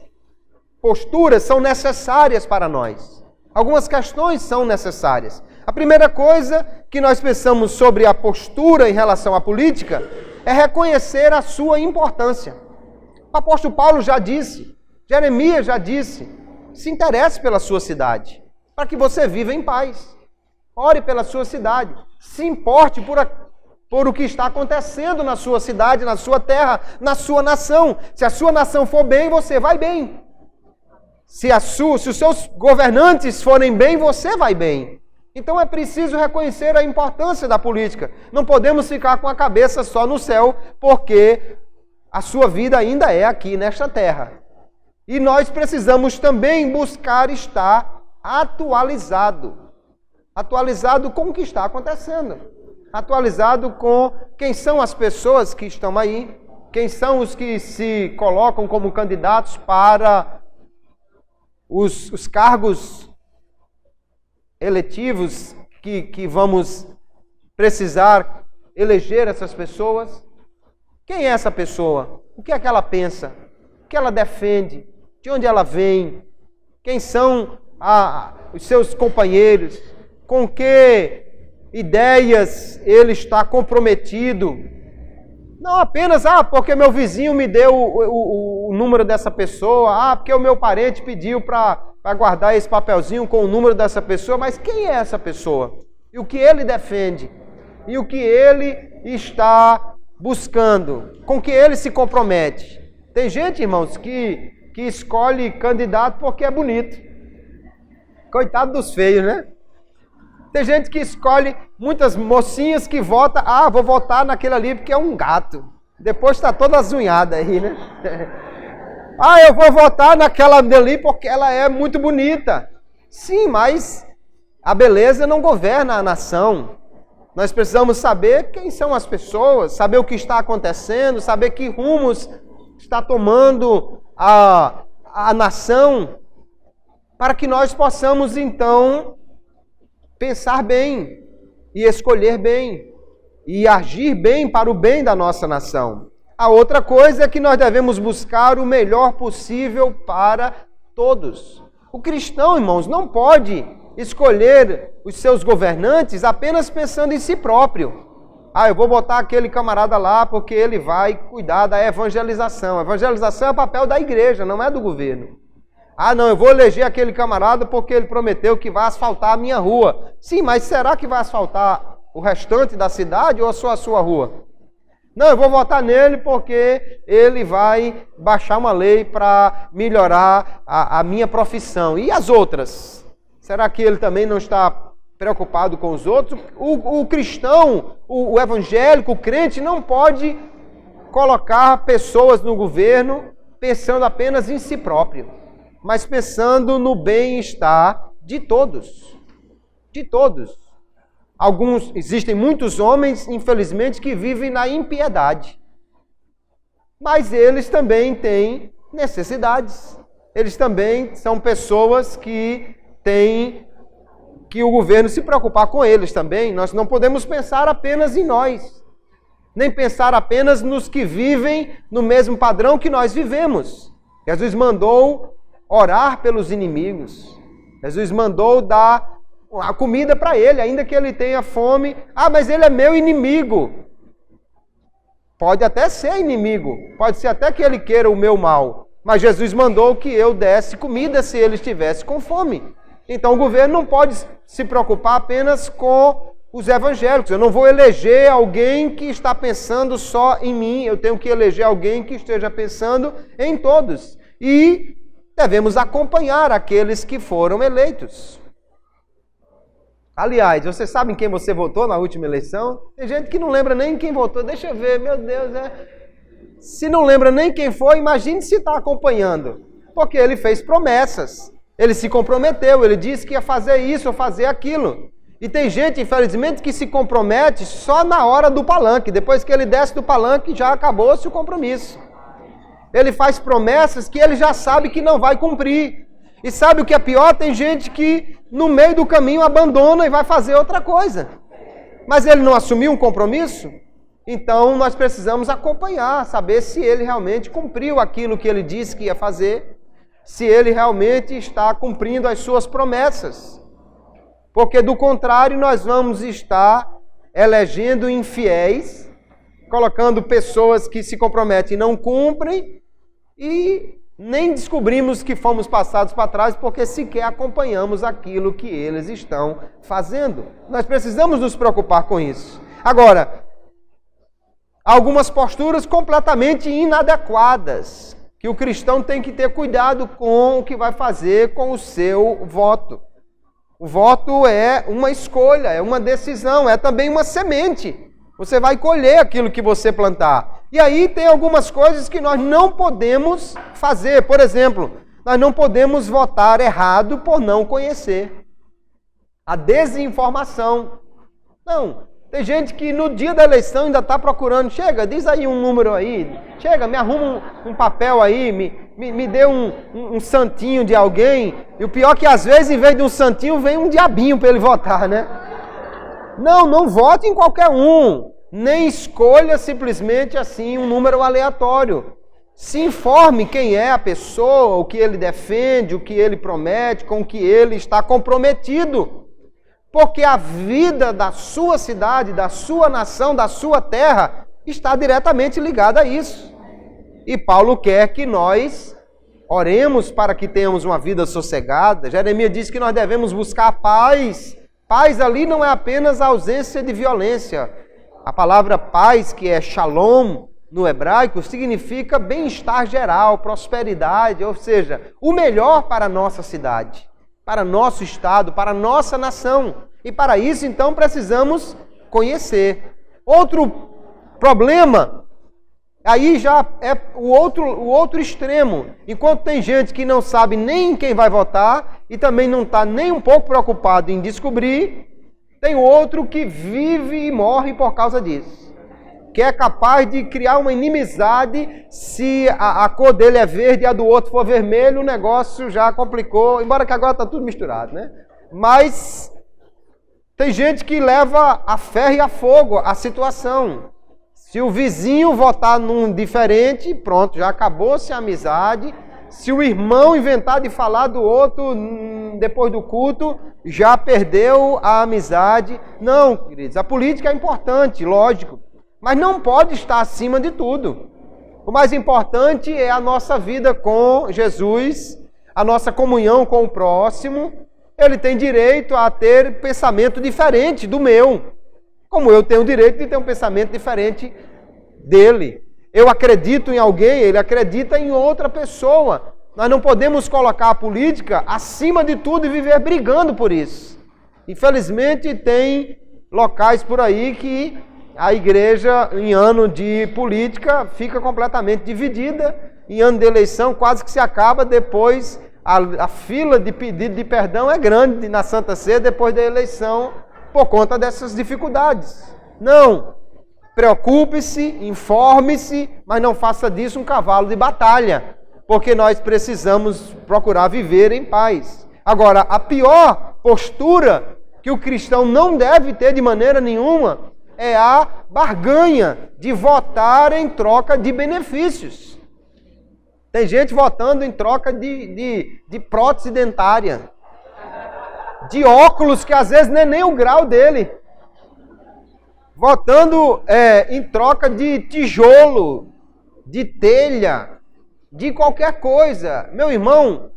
posturas são necessárias para nós. Algumas questões são necessárias. A primeira coisa que nós pensamos sobre a postura em relação à política é reconhecer a sua importância. O apóstolo Paulo já disse, Jeremias já disse, se interesse pela sua cidade, para que você viva em paz. Ore pela sua cidade. Se importe por o que está acontecendo na sua cidade, na sua terra, na sua nação. Se a sua nação for bem, você vai bem. Se os seus governantes forem bem, você vai bem. Então é preciso reconhecer a importância da política. Não podemos ficar com a cabeça só no céu, porque a sua vida ainda é aqui nesta terra. E nós precisamos também buscar estar atualizado. Atualizado com o que está acontecendo. Atualizado com quem são as pessoas que estão aí. Quem são os que se colocam como candidatos para os cargos eletivos que vamos precisar eleger essas pessoas. Quem é essa pessoa? O que é que ela pensa? O que ela defende? De onde ela vem? Quem são os seus companheiros? Com que ideias ele está comprometido? Não apenas, porque meu vizinho me deu o número dessa pessoa, porque o meu parente pediu para guardar esse papelzinho com o número dessa pessoa, mas quem é essa pessoa? E o que ele defende? E o que ele está buscando? Com que ele se compromete? Tem gente, irmãos, que escolhe candidato porque é bonito. Coitado dos feios, né? Tem gente que escolhe, muitas mocinhas que votam, vou votar naquele ali porque é um gato. Depois está toda azunhada aí, né? Eu vou votar naquela ali porque ela é muito bonita. Sim, mas a beleza não governa a nação. Nós precisamos saber quem são as pessoas, saber o que está acontecendo, saber que rumos está tomando a nação, para que nós possamos, então, pensar bem e escolher bem e agir bem para o bem da nossa nação. A outra coisa é que nós devemos buscar o melhor possível para todos. O cristão, irmãos, não pode escolher os seus governantes apenas pensando em si próprio. Eu vou botar aquele camarada lá porque ele vai cuidar da evangelização. A evangelização é o papel da igreja, não é do governo. Eu vou eleger aquele camarada porque ele prometeu que vai asfaltar a minha rua. Sim, mas será que vai asfaltar o restante da cidade ou só a sua rua? Não, eu vou votar nele porque ele vai baixar uma lei para melhorar a minha profissão. E as outras? Será que ele também não está preocupado com os outros? O cristão, o evangélico, o crente não pode colocar pessoas no governo pensando apenas em si próprio, mas pensando no bem-estar de todos. De todos. Existem muitos homens, infelizmente, que vivem na impiedade. Mas eles também têm necessidades. Eles também são pessoas que têm que o governo se preocupar com eles também. Nós não podemos pensar apenas em nós, nem pensar apenas nos que vivem no mesmo padrão que nós vivemos. Jesus mandou orar pelos inimigos. Jesus mandou dar a comida para ele, ainda que ele tenha fome. Ah, mas ele é meu inimigo. Pode até ser inimigo, pode ser até que ele queira o meu mal, mas Jesus mandou que eu desse comida se ele estivesse com fome. Então o governo não pode se preocupar apenas com os evangélicos. Eu não vou eleger alguém que está pensando só em mim, eu tenho que eleger alguém que esteja pensando em todos. E devemos acompanhar aqueles que foram eleitos. Aliás, você sabe em quem você votou na última eleição? Tem gente que não lembra nem quem votou. Deixa eu ver, meu Deus, se não lembra nem quem foi, imagine se está acompanhando. Porque ele fez promessas. Ele se comprometeu, ele disse que ia fazer isso ou fazer aquilo. E tem gente, infelizmente, que se compromete só na hora do palanque. Depois que ele desce do palanque, já acabou-se o compromisso. Ele faz promessas que ele já sabe que não vai cumprir. E sabe o que é pior? Tem gente que no meio do caminho abandona e vai fazer outra coisa. Mas ele não assumiu um compromisso? Então nós precisamos acompanhar, saber se ele realmente cumpriu aquilo que ele disse que ia fazer, se ele realmente está cumprindo as suas promessas. Porque do contrário nós vamos estar elegendo infiéis, colocando pessoas que se comprometem e não cumprem, e nem descobrimos que fomos passados para trás porque sequer acompanhamos aquilo que eles estão fazendo. Nós precisamos nos preocupar com isso. Agora, algumas posturas completamente inadequadas, que o cristão tem que ter cuidado com o que vai fazer com o seu voto. O voto é uma escolha, é uma decisão, é também uma semente. Você vai colher aquilo que você plantar. E aí tem algumas coisas que nós não podemos fazer. Por exemplo, nós não podemos votar errado por não conhecer. A desinformação. Não. Tem gente que no dia da eleição ainda está procurando. Chega, diz aí um número aí. Chega, me arruma um papel aí. Me dê um santinho de alguém. E o pior é que às vezes, em vez de um santinho, vem um diabinho para ele votar, né? Não vote em qualquer um. Nem escolha simplesmente assim um número aleatório. Se informe quem é a pessoa, o que ele defende, o que ele promete, com o que ele está comprometido. Porque a vida da sua cidade, da sua nação, da sua terra, está diretamente ligada a isso. E Paulo quer que nós oremos para que tenhamos uma vida sossegada. Jeremias diz que nós devemos buscar a paz. Paz ali não é apenas a ausência de violência. A palavra paz, que é shalom no hebraico, significa bem-estar geral, prosperidade, ou seja, o melhor para a nossa cidade, para nosso estado, para a nossa nação. E para isso, então, precisamos conhecer. Outro problema, aí já é o outro extremo. Enquanto tem gente que não sabe nem quem vai votar e também não está nem um pouco preocupado em descobrir, tem outro que vive e morre por causa disso. Que é capaz de criar uma inimizade se a cor dele é verde e a do outro for vermelho, o negócio já complicou, embora que agora está tudo misturado, né? Mas tem gente que leva a ferro e a fogo a situação. Se o vizinho votar num diferente, pronto, já acabou-se a amizade. Se o irmão inventar de falar do outro depois do culto, já perdeu a amizade. Não, queridos, a política é importante, lógico, mas não pode estar acima de tudo. O mais importante é a nossa vida com Jesus, a nossa comunhão com o próximo. Ele tem direito a ter pensamento diferente do meu, como eu tenho o direito de ter um pensamento diferente dele. Eu acredito em alguém, ele acredita em outra pessoa. Nós não podemos colocar a política acima de tudo e viver brigando por isso. Infelizmente, tem locais por aí que a igreja, em ano de política, fica completamente dividida. Em ano de eleição, quase que se acaba. Depois, a fila de pedido de perdão é grande na Santa Ceia depois da eleição, por conta dessas dificuldades. Não. Preocupe-se, informe-se, mas não faça disso um cavalo de batalha. porque nós precisamos procurar viver em paz. Agora, a pior postura que o cristão não deve ter de maneira nenhuma é a barganha de votar em troca de benefícios. Tem gente votando em troca de prótese dentária, de óculos que às vezes não é nem o grau dele, votando em troca de tijolo, de telha, de qualquer coisa. Meu irmão,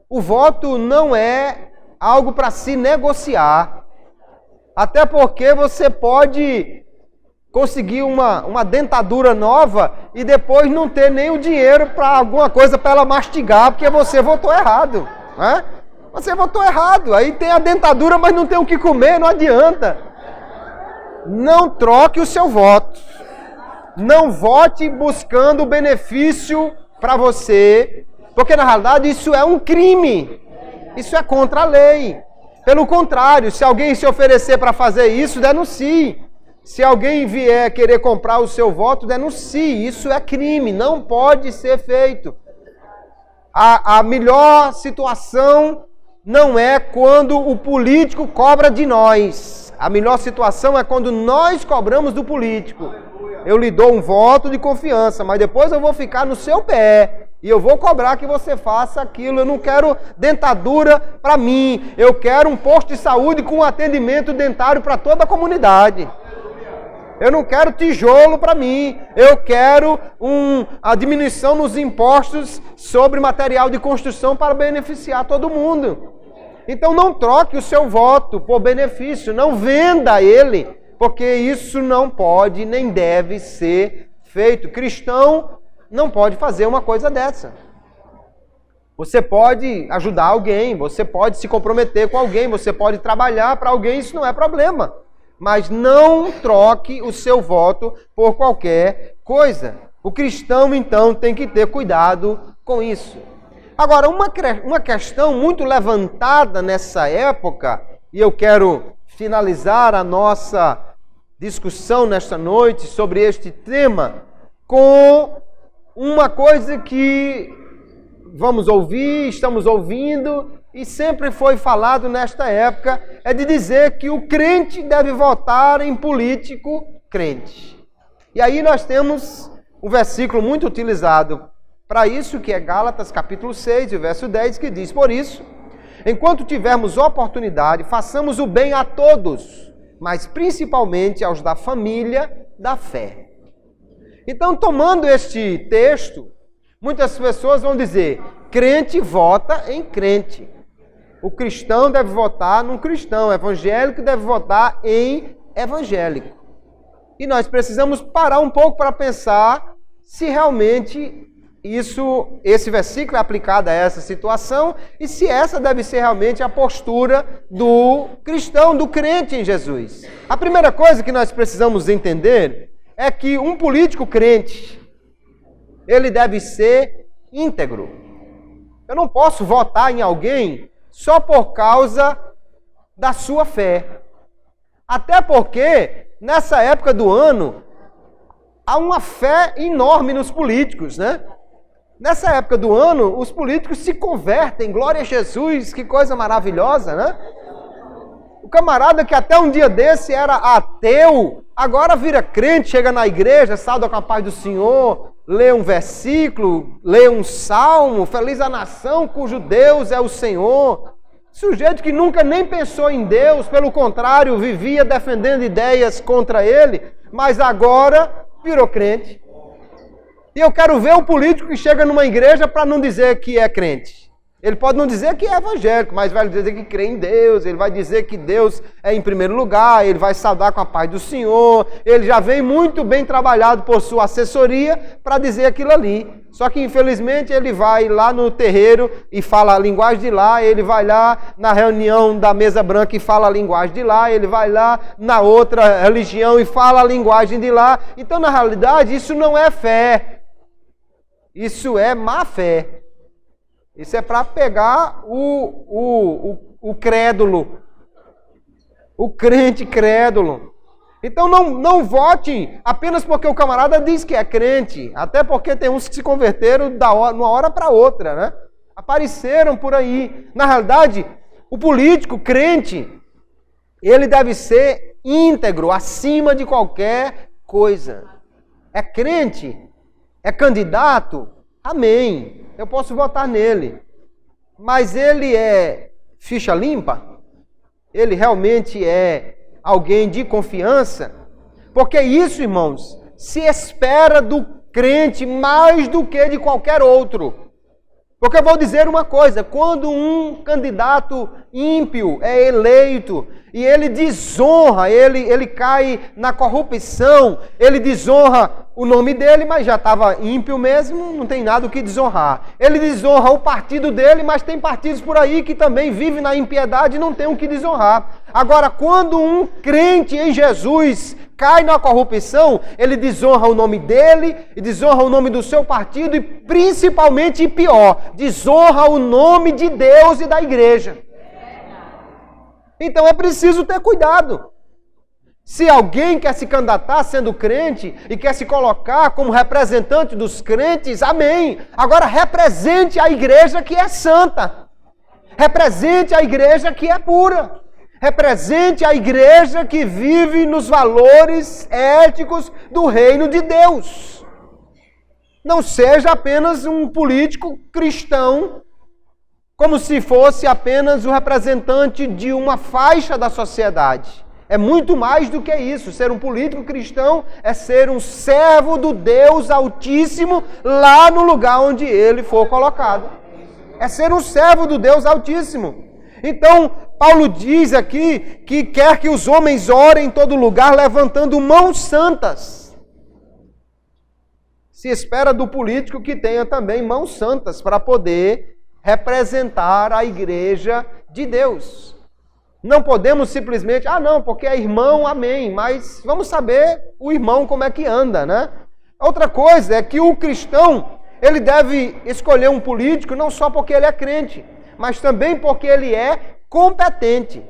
o voto não é algo para se negociar. Até porque você pode conseguir uma dentadura nova e depois não ter nem o dinheiro para alguma coisa para ela mastigar, porque você votou errado, né? Você votou errado. Aí tem a dentadura, mas não tem o que comer, não adianta. Não troque o seu voto. Não vote buscando benefício para você, porque na realidade isso é um crime. Isso é contra a lei. Pelo contrário, se alguém se oferecer para fazer isso, denuncie. Se alguém vier querer comprar o seu voto, denuncie. Isso é crime, não pode ser feito. A melhor situação não é quando o político cobra de nós. A melhor situação é quando nós cobramos do político. Eu lhe dou um voto de confiança, mas depois eu vou ficar no seu pé. E eu vou cobrar que você faça aquilo. Eu não quero dentadura para mim. Eu quero um posto de saúde com atendimento dentário para toda a comunidade. Eu não quero tijolo para mim. Eu quero a diminuição nos impostos sobre material de construção para beneficiar todo mundo. Então não troque o seu voto por benefício. Não venda ele, porque isso não pode nem deve ser feito. Cristão não pode fazer uma coisa dessa. Você pode ajudar alguém, você pode se comprometer com alguém, você pode trabalhar para alguém, isso não é problema. Mas não troque o seu voto por qualquer coisa. O cristão, então, tem que ter cuidado com isso. Agora, uma questão muito levantada nessa época, e eu quero finalizar a nossa discussão nesta noite sobre este tema com uma coisa que estamos ouvindo e sempre foi falado nesta época, é de dizer que o crente deve votar em político crente. E aí nós temos um versículo muito utilizado para isso, que é Gálatas capítulo 6, verso 10, que diz: por isso, enquanto tivermos oportunidade, façamos o bem a todos, mas principalmente aos da família da fé. Então, tomando este texto, muitas pessoas vão dizer: crente vota em crente. O cristão deve votar num cristão, o evangélico deve votar em evangélico. E nós precisamos parar um pouco para pensar se realmente esse versículo é aplicado a essa situação e se essa deve ser realmente a postura do cristão, do crente em Jesus. A primeira coisa que nós precisamos entender é que um político crente, ele deve ser íntegro. Eu não posso votar em alguém só por causa da sua fé. Até porque, nessa época do ano, há uma fé enorme nos políticos, né? Nessa época do ano, os políticos se convertem, glória a Jesus, que coisa maravilhosa, né? O camarada que até um dia desse era ateu, agora vira crente, chega na igreja, sauda com a paz do Senhor, lê um versículo, lê um salmo, feliz a nação cujo Deus é o Senhor. Sujeito que nunca nem pensou em Deus, pelo contrário, vivia defendendo ideias contra ele, mas agora virou crente. E eu quero ver um político que chega numa igreja para não dizer que é crente. Ele pode não dizer que é evangélico, mas vai dizer que crê em Deus, ele vai dizer que Deus é em primeiro lugar, ele vai saudar com a paz do Senhor, ele já vem muito bem trabalhado por sua assessoria para dizer aquilo ali. Só que infelizmente ele vai lá no terreiro e fala a linguagem de lá, ele vai lá na reunião da mesa branca e fala a linguagem de lá, ele vai lá na outra religião e fala a linguagem de lá. Então, na realidade, isso não é fé, isso é má fé. Isso é para pegar o crédulo, o crente crédulo. Então não vote apenas porque o camarada diz que é crente, até porque tem uns que se converteram de uma hora para outra, né? Apareceram por aí. Na realidade, o político crente, ele deve ser íntegro, acima de qualquer coisa. É crente? É candidato? Amém. Eu posso votar nele. Mas ele é ficha limpa? Ele realmente é alguém de confiança? Porque isso, irmãos, se espera do crente mais do que de qualquer outro. Porque eu vou dizer uma coisa, quando um candidato ímpio é eleito e ele desonra, ele cai na corrupção, ele desonra o nome dele, mas já estava ímpio mesmo, não tem nada o que desonrar. Ele desonra o partido dele, mas tem partidos por aí que também vivem na impiedade e não tem o que desonrar. Agora, quando um crente em Jesus cai na corrupção, ele desonra o nome dele, e desonra o nome do seu partido e principalmente, e pior, desonra o nome de Deus e da igreja. Então é preciso ter cuidado. Se alguém quer se candidatar sendo crente e quer se colocar como representante dos crentes, amém. Agora represente a igreja que é santa. Represente a igreja que é pura. Represente a igreja que vive nos valores éticos do reino de Deus. Não seja apenas um político cristão, como se fosse apenas o representante de uma faixa da sociedade. É muito mais do que isso. Ser um político cristão é ser um servo do Deus Altíssimo lá no lugar onde ele for colocado. É ser um servo do Deus Altíssimo. Então, Paulo diz aqui que quer que os homens orem em todo lugar levantando mãos santas. Se espera do político que tenha também mãos santas para poder representar a igreja de Deus. Não podemos simplesmente, porque é irmão, amém, mas vamos saber o irmão como é que anda, né? Outra coisa é que o cristão, ele deve escolher um político não só porque ele é crente, mas também porque ele é competente.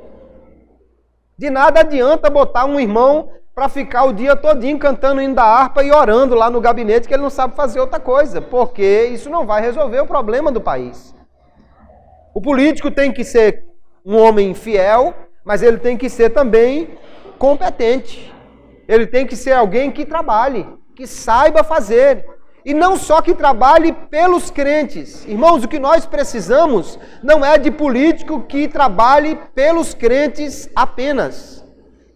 De nada adianta botar um irmão para ficar o dia todinho cantando hino da harpa e orando lá no gabinete que ele não sabe fazer outra coisa, porque isso não vai resolver o problema do país. O político tem que ser um homem fiel, mas ele tem que ser também competente. Ele tem que ser alguém que trabalhe, que saiba fazer. E não só que trabalhe pelos crentes. Irmãos, o que nós precisamos não é de político que trabalhe pelos crentes apenas.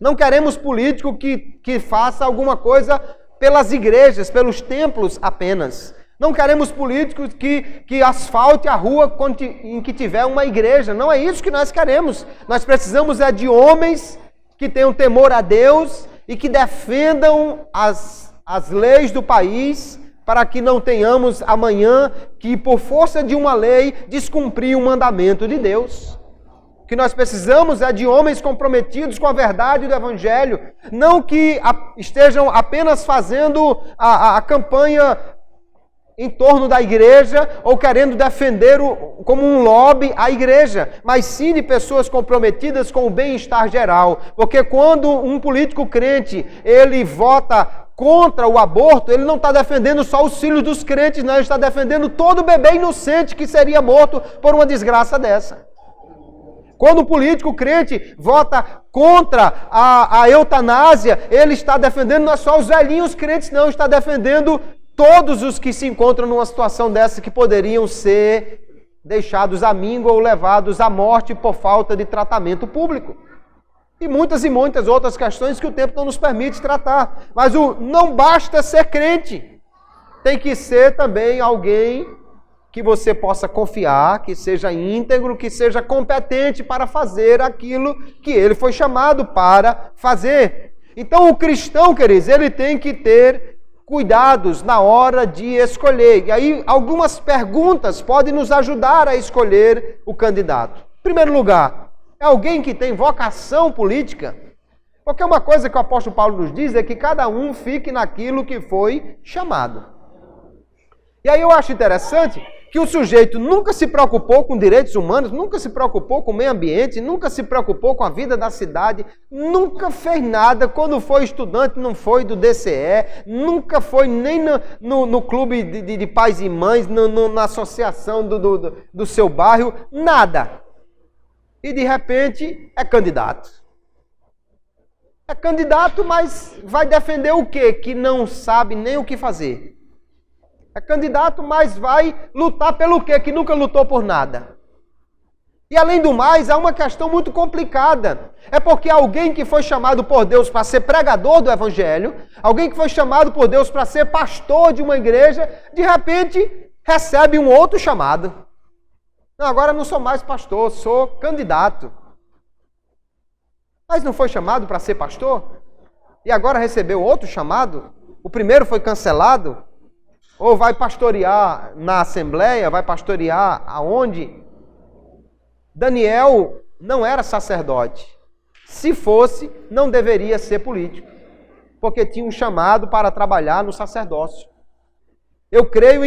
Não queremos político que faça alguma coisa pelas igrejas, pelos templos apenas. Não queremos políticos que asfalte a rua em que tiver uma igreja. Não é isso que nós queremos. Nós precisamos de homens que tenham temor a Deus e que defendam as leis do país, para que não tenhamos amanhã que, por força de uma lei, descumprir um mandamento de Deus. O que nós precisamos é de homens comprometidos com a verdade do Evangelho, não que estejam apenas fazendo a campanha em torno da igreja ou querendo defender como um lobby a igreja, mas sim de pessoas comprometidas com o bem-estar geral. Porque quando um político crente, ele vota contra o aborto, ele não está defendendo só os filhos dos crentes, não, ele está defendendo todo bebê inocente que seria morto por uma desgraça dessa. Quando um político crente vota contra a eutanásia, ele está defendendo não só os velhinhos crentes, não, está defendendo todos os que se encontram numa situação dessa que poderiam ser deixados à míngua ou levados à morte por falta de tratamento público. E muitas outras questões que o tempo não nos permite tratar. Mas não basta ser crente. Tem que ser também alguém que você possa confiar, que seja íntegro, que seja competente para fazer aquilo que ele foi chamado para fazer. Então o cristão, queridos, ele tem que ter cuidados na hora de escolher. E aí algumas perguntas podem nos ajudar a escolher o candidato. Em primeiro lugar, é alguém que tem vocação política? Porque uma coisa que o apóstolo Paulo nos diz é que cada um fique naquilo que foi chamado. E aí eu acho interessante que o sujeito nunca se preocupou com direitos humanos, nunca se preocupou com o meio ambiente, nunca se preocupou com a vida da cidade, nunca fez nada, quando foi estudante não foi do DCE, nunca foi nem no clube de pais e mães, na associação do seu bairro, nada. E de repente é candidato. É candidato, mas vai defender o quê? Que não sabe nem o que fazer. É candidato, mas vai lutar pelo quê? Que nunca lutou por nada. E além do mais, há uma questão muito complicada. É porque alguém que foi chamado por Deus para ser pregador do Evangelho, alguém que foi chamado por Deus para ser pastor de uma igreja, de repente recebe um outro chamado. Não, agora não sou mais pastor, sou candidato. Mas não foi chamado para ser pastor? E agora recebeu outro chamado? O primeiro foi cancelado? Ou vai pastorear na Assembleia? Vai pastorear aonde? Daniel não era sacerdote. Se fosse, não deveria ser político. Porque tinha um chamado para trabalhar no sacerdócio. Eu creio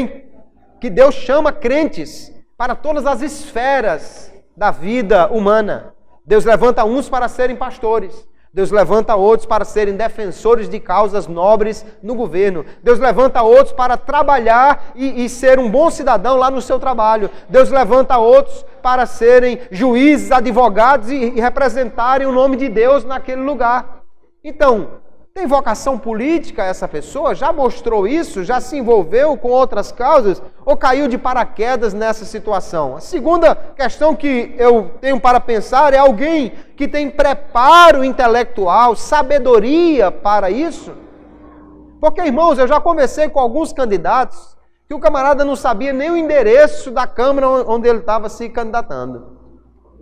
que Deus chama crentes para todas as esferas da vida humana. Deus levanta uns para serem pastores. Deus levanta outros para serem defensores de causas nobres no governo. Deus levanta outros para trabalhar e ser um bom cidadão lá no seu trabalho. Deus levanta outros para serem juízes, advogados e representarem o nome de Deus naquele lugar. Então, tem vocação política essa pessoa? Já mostrou isso? Já se envolveu com outras causas? Ou caiu de paraquedas nessa situação? A segunda questão que eu tenho para pensar é alguém que tem preparo intelectual, sabedoria para isso? Porque, irmãos, eu já conversei com alguns candidatos que o camarada não sabia nem o endereço da Câmara onde ele estava se candidatando.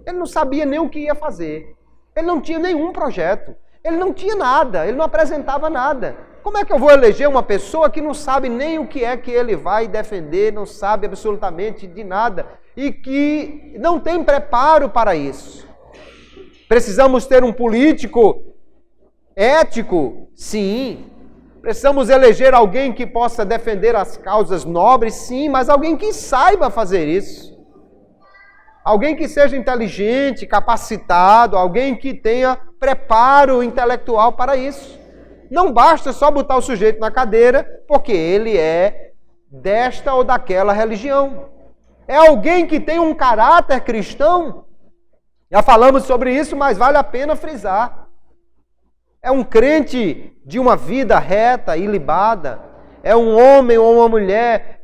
Ele não sabia nem o que ia fazer. Ele não tinha nenhum projeto. Ele não tinha nada, ele não apresentava nada. Como é que eu vou eleger uma pessoa que não sabe nem o que é que ele vai defender, não sabe absolutamente de nada e que não tem preparo para isso? Precisamos ter um político ético? Sim. Precisamos eleger alguém que possa defender as causas nobres? Sim, mas alguém que saiba fazer isso. Alguém que seja inteligente, capacitado, alguém que tenha preparo intelectual para isso. Não basta só botar o sujeito na cadeira porque ele é desta ou daquela religião. É alguém que tem um caráter cristão. Já falamos sobre isso, mas vale a pena frisar. É um crente de uma vida reta, ilibada. É um homem ou uma mulher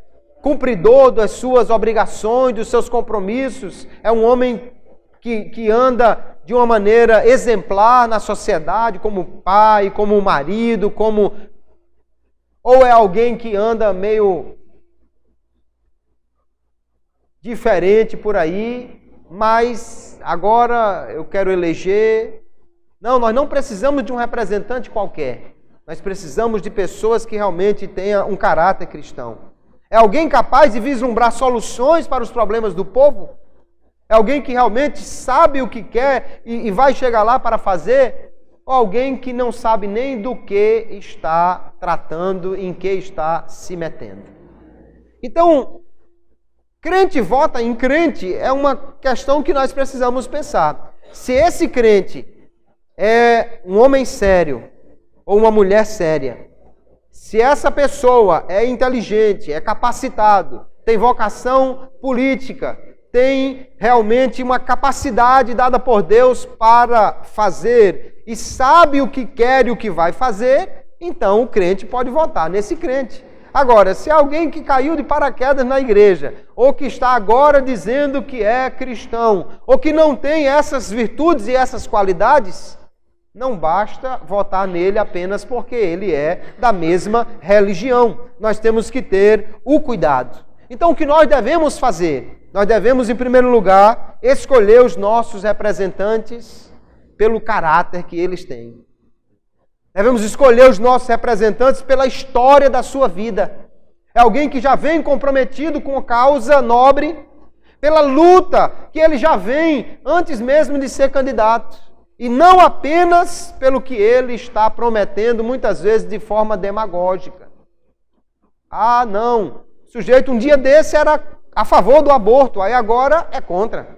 cumpridor das suas obrigações, dos seus compromissos. É um homem que anda de uma maneira exemplar na sociedade, como pai, como marido, ou é alguém que anda meio diferente por aí, mas agora eu quero eleger. Não, nós não precisamos de um representante qualquer. Nós precisamos de pessoas que realmente tenham um caráter cristão. É alguém capaz de vislumbrar soluções para os problemas do povo? É alguém que realmente sabe o que quer e vai chegar lá para fazer? Ou alguém que não sabe nem do que está tratando, em que está se metendo? Então, crente vota em crente é uma questão que nós precisamos pensar. Se esse crente é um homem sério ou uma mulher séria, se essa pessoa é inteligente, é capacitado, tem vocação política, tem realmente uma capacidade dada por Deus para fazer e sabe o que quer e o que vai fazer, então o crente pode votar nesse crente. Agora, se alguém que caiu de paraquedas na igreja, ou que está agora dizendo que é cristão, ou que não tem essas virtudes e essas qualidades, não basta votar nele apenas porque ele é da mesma religião. Nós temos que ter o cuidado. Então, o que nós devemos fazer? Nós devemos, em primeiro lugar, escolher os nossos representantes pelo caráter que eles têm. Devemos escolher os nossos representantes pela história da sua vida. É alguém que já vem comprometido com a causa nobre, pela luta que ele já vem antes mesmo de ser candidato. E não apenas pelo que ele está prometendo, muitas vezes de forma demagógica. Ah, não. O sujeito um dia desse era a favor do aborto, aí agora é contra.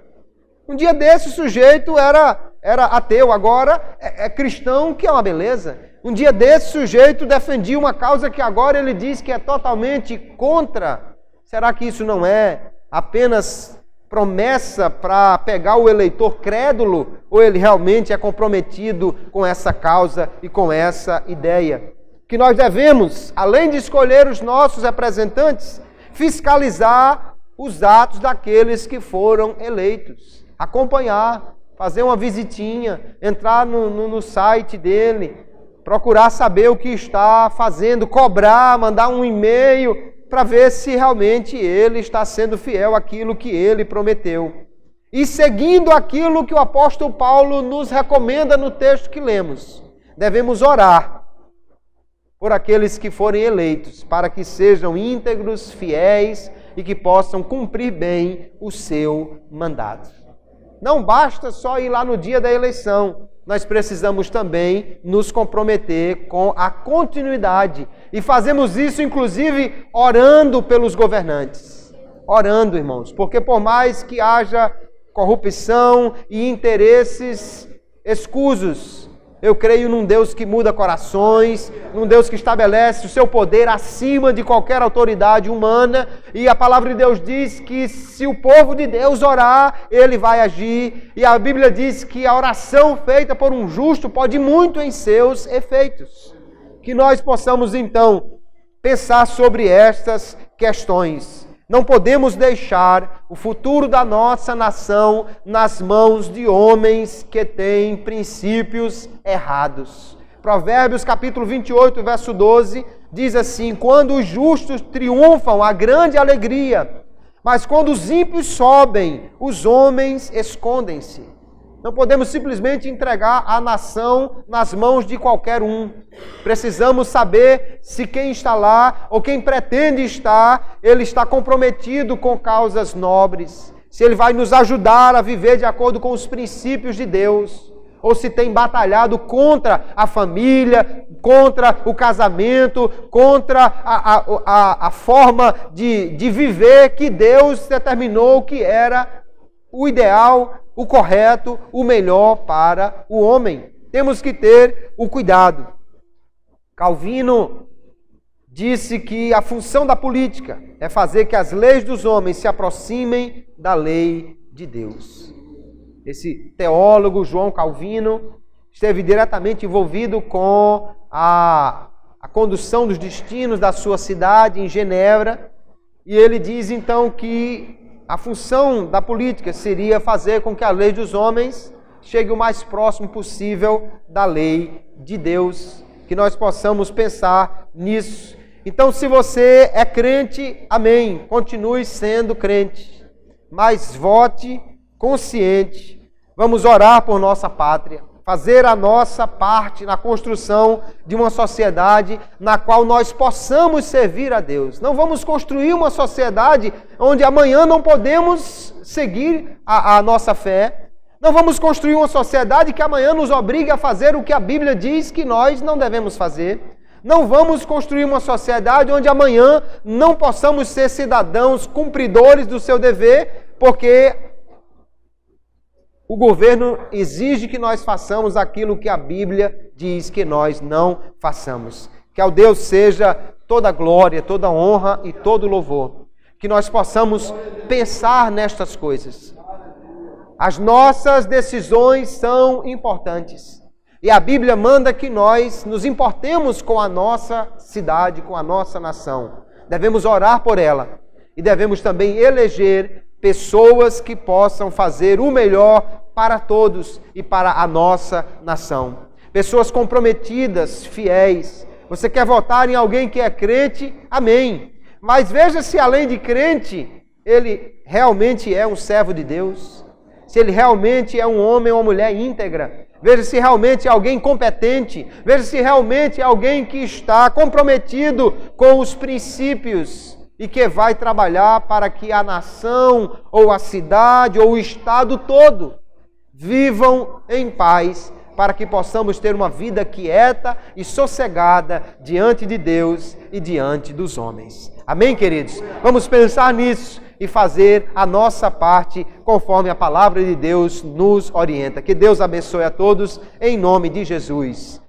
Um dia desse o sujeito era ateu, agora é cristão, que é uma beleza. Um dia desse o sujeito defendia uma causa que agora ele diz que é totalmente contra. Será que isso não é apenas promessa para pegar o eleitor crédulo? Ou ele realmente é comprometido com essa causa e com essa ideia? Que nós devemos, além de escolher os nossos representantes, fiscalizar os atos daqueles que foram eleitos. Acompanhar, fazer uma visitinha, entrar no site dele, procurar saber o que está fazendo, cobrar, mandar um e-mail para ver se realmente ele está sendo fiel àquilo que ele prometeu. E seguindo aquilo que o apóstolo Paulo nos recomenda no texto que lemos, devemos orar por aqueles que forem eleitos, para que sejam íntegros, fiéis e que possam cumprir bem o seu mandato. Não basta só ir lá no dia da eleição, nós precisamos também nos comprometer com a continuidade. E fazemos isso, inclusive, orando pelos governantes. Orando, irmãos, porque por mais que haja corrupção e interesses escusos, eu creio num Deus que muda corações, num Deus que estabelece o seu poder acima de qualquer autoridade humana. E a palavra de Deus diz que se o povo de Deus orar, ele vai agir. E a Bíblia diz que a oração feita por um justo pode muito em seus efeitos. Que nós possamos então pensar sobre estas questões. Não podemos deixar o futuro da nossa nação nas mãos de homens que têm princípios errados. Provérbios capítulo 28, verso 12, diz assim: quando os justos triunfam, há grande alegria, mas quando os ímpios sobem, os homens escondem-se. Não podemos simplesmente entregar a nação nas mãos de qualquer um. Precisamos saber se quem está lá ou quem pretende estar, ele está comprometido com causas nobres. Se ele vai nos ajudar a viver de acordo com os princípios de Deus. Ou se tem batalhado contra a família, contra o casamento, contra a forma de viver que Deus determinou que era o ideal, o correto, o melhor para o homem. Temos que ter o cuidado. Calvino disse que a função da política é fazer que as leis dos homens se aproximem da lei de Deus. Esse teólogo, João Calvino, esteve diretamente envolvido com a condução dos destinos da sua cidade em Genebra, e ele diz então que a função da política seria fazer com que a lei dos homens chegue o mais próximo possível da lei de Deus, que nós possamos pensar nisso. Então, se você é crente, amém, continue sendo crente, mas vote consciente. Vamos orar por nossa pátria, fazer a nossa parte na construção de uma sociedade na qual nós possamos servir a Deus. Não vamos construir uma sociedade onde amanhã não podemos seguir a nossa fé. Não vamos construir uma sociedade que amanhã nos obrigue a fazer o que a Bíblia diz que nós não devemos fazer. Não vamos construir uma sociedade onde amanhã não possamos ser cidadãos cumpridores do seu dever, porque o governo exige que nós façamos aquilo que a Bíblia diz que nós não façamos. Que ao Deus seja toda glória, toda honra e todo louvor. Que nós possamos pensar nestas coisas. As nossas decisões são importantes. E a Bíblia manda que nós nos importemos com a nossa cidade, com a nossa nação. Devemos orar por ela. E devemos também eleger pessoas que possam fazer o melhor para todos e para a nossa nação. Pessoas comprometidas, fiéis. Você quer votar em alguém que é crente? Amém. Mas veja se além de crente, ele realmente é um servo de Deus. Se ele realmente é um homem ou uma mulher íntegra. Veja se realmente é alguém competente. Veja se realmente é alguém que está comprometido com os princípios e que vai trabalhar para que a nação, ou a cidade, ou o estado todo vivam em paz, para que possamos ter uma vida quieta e sossegada diante de Deus e diante dos homens. Amém, queridos? Vamos pensar nisso e fazer a nossa parte conforme a palavra de Deus nos orienta. Que Deus abençoe a todos, em nome de Jesus.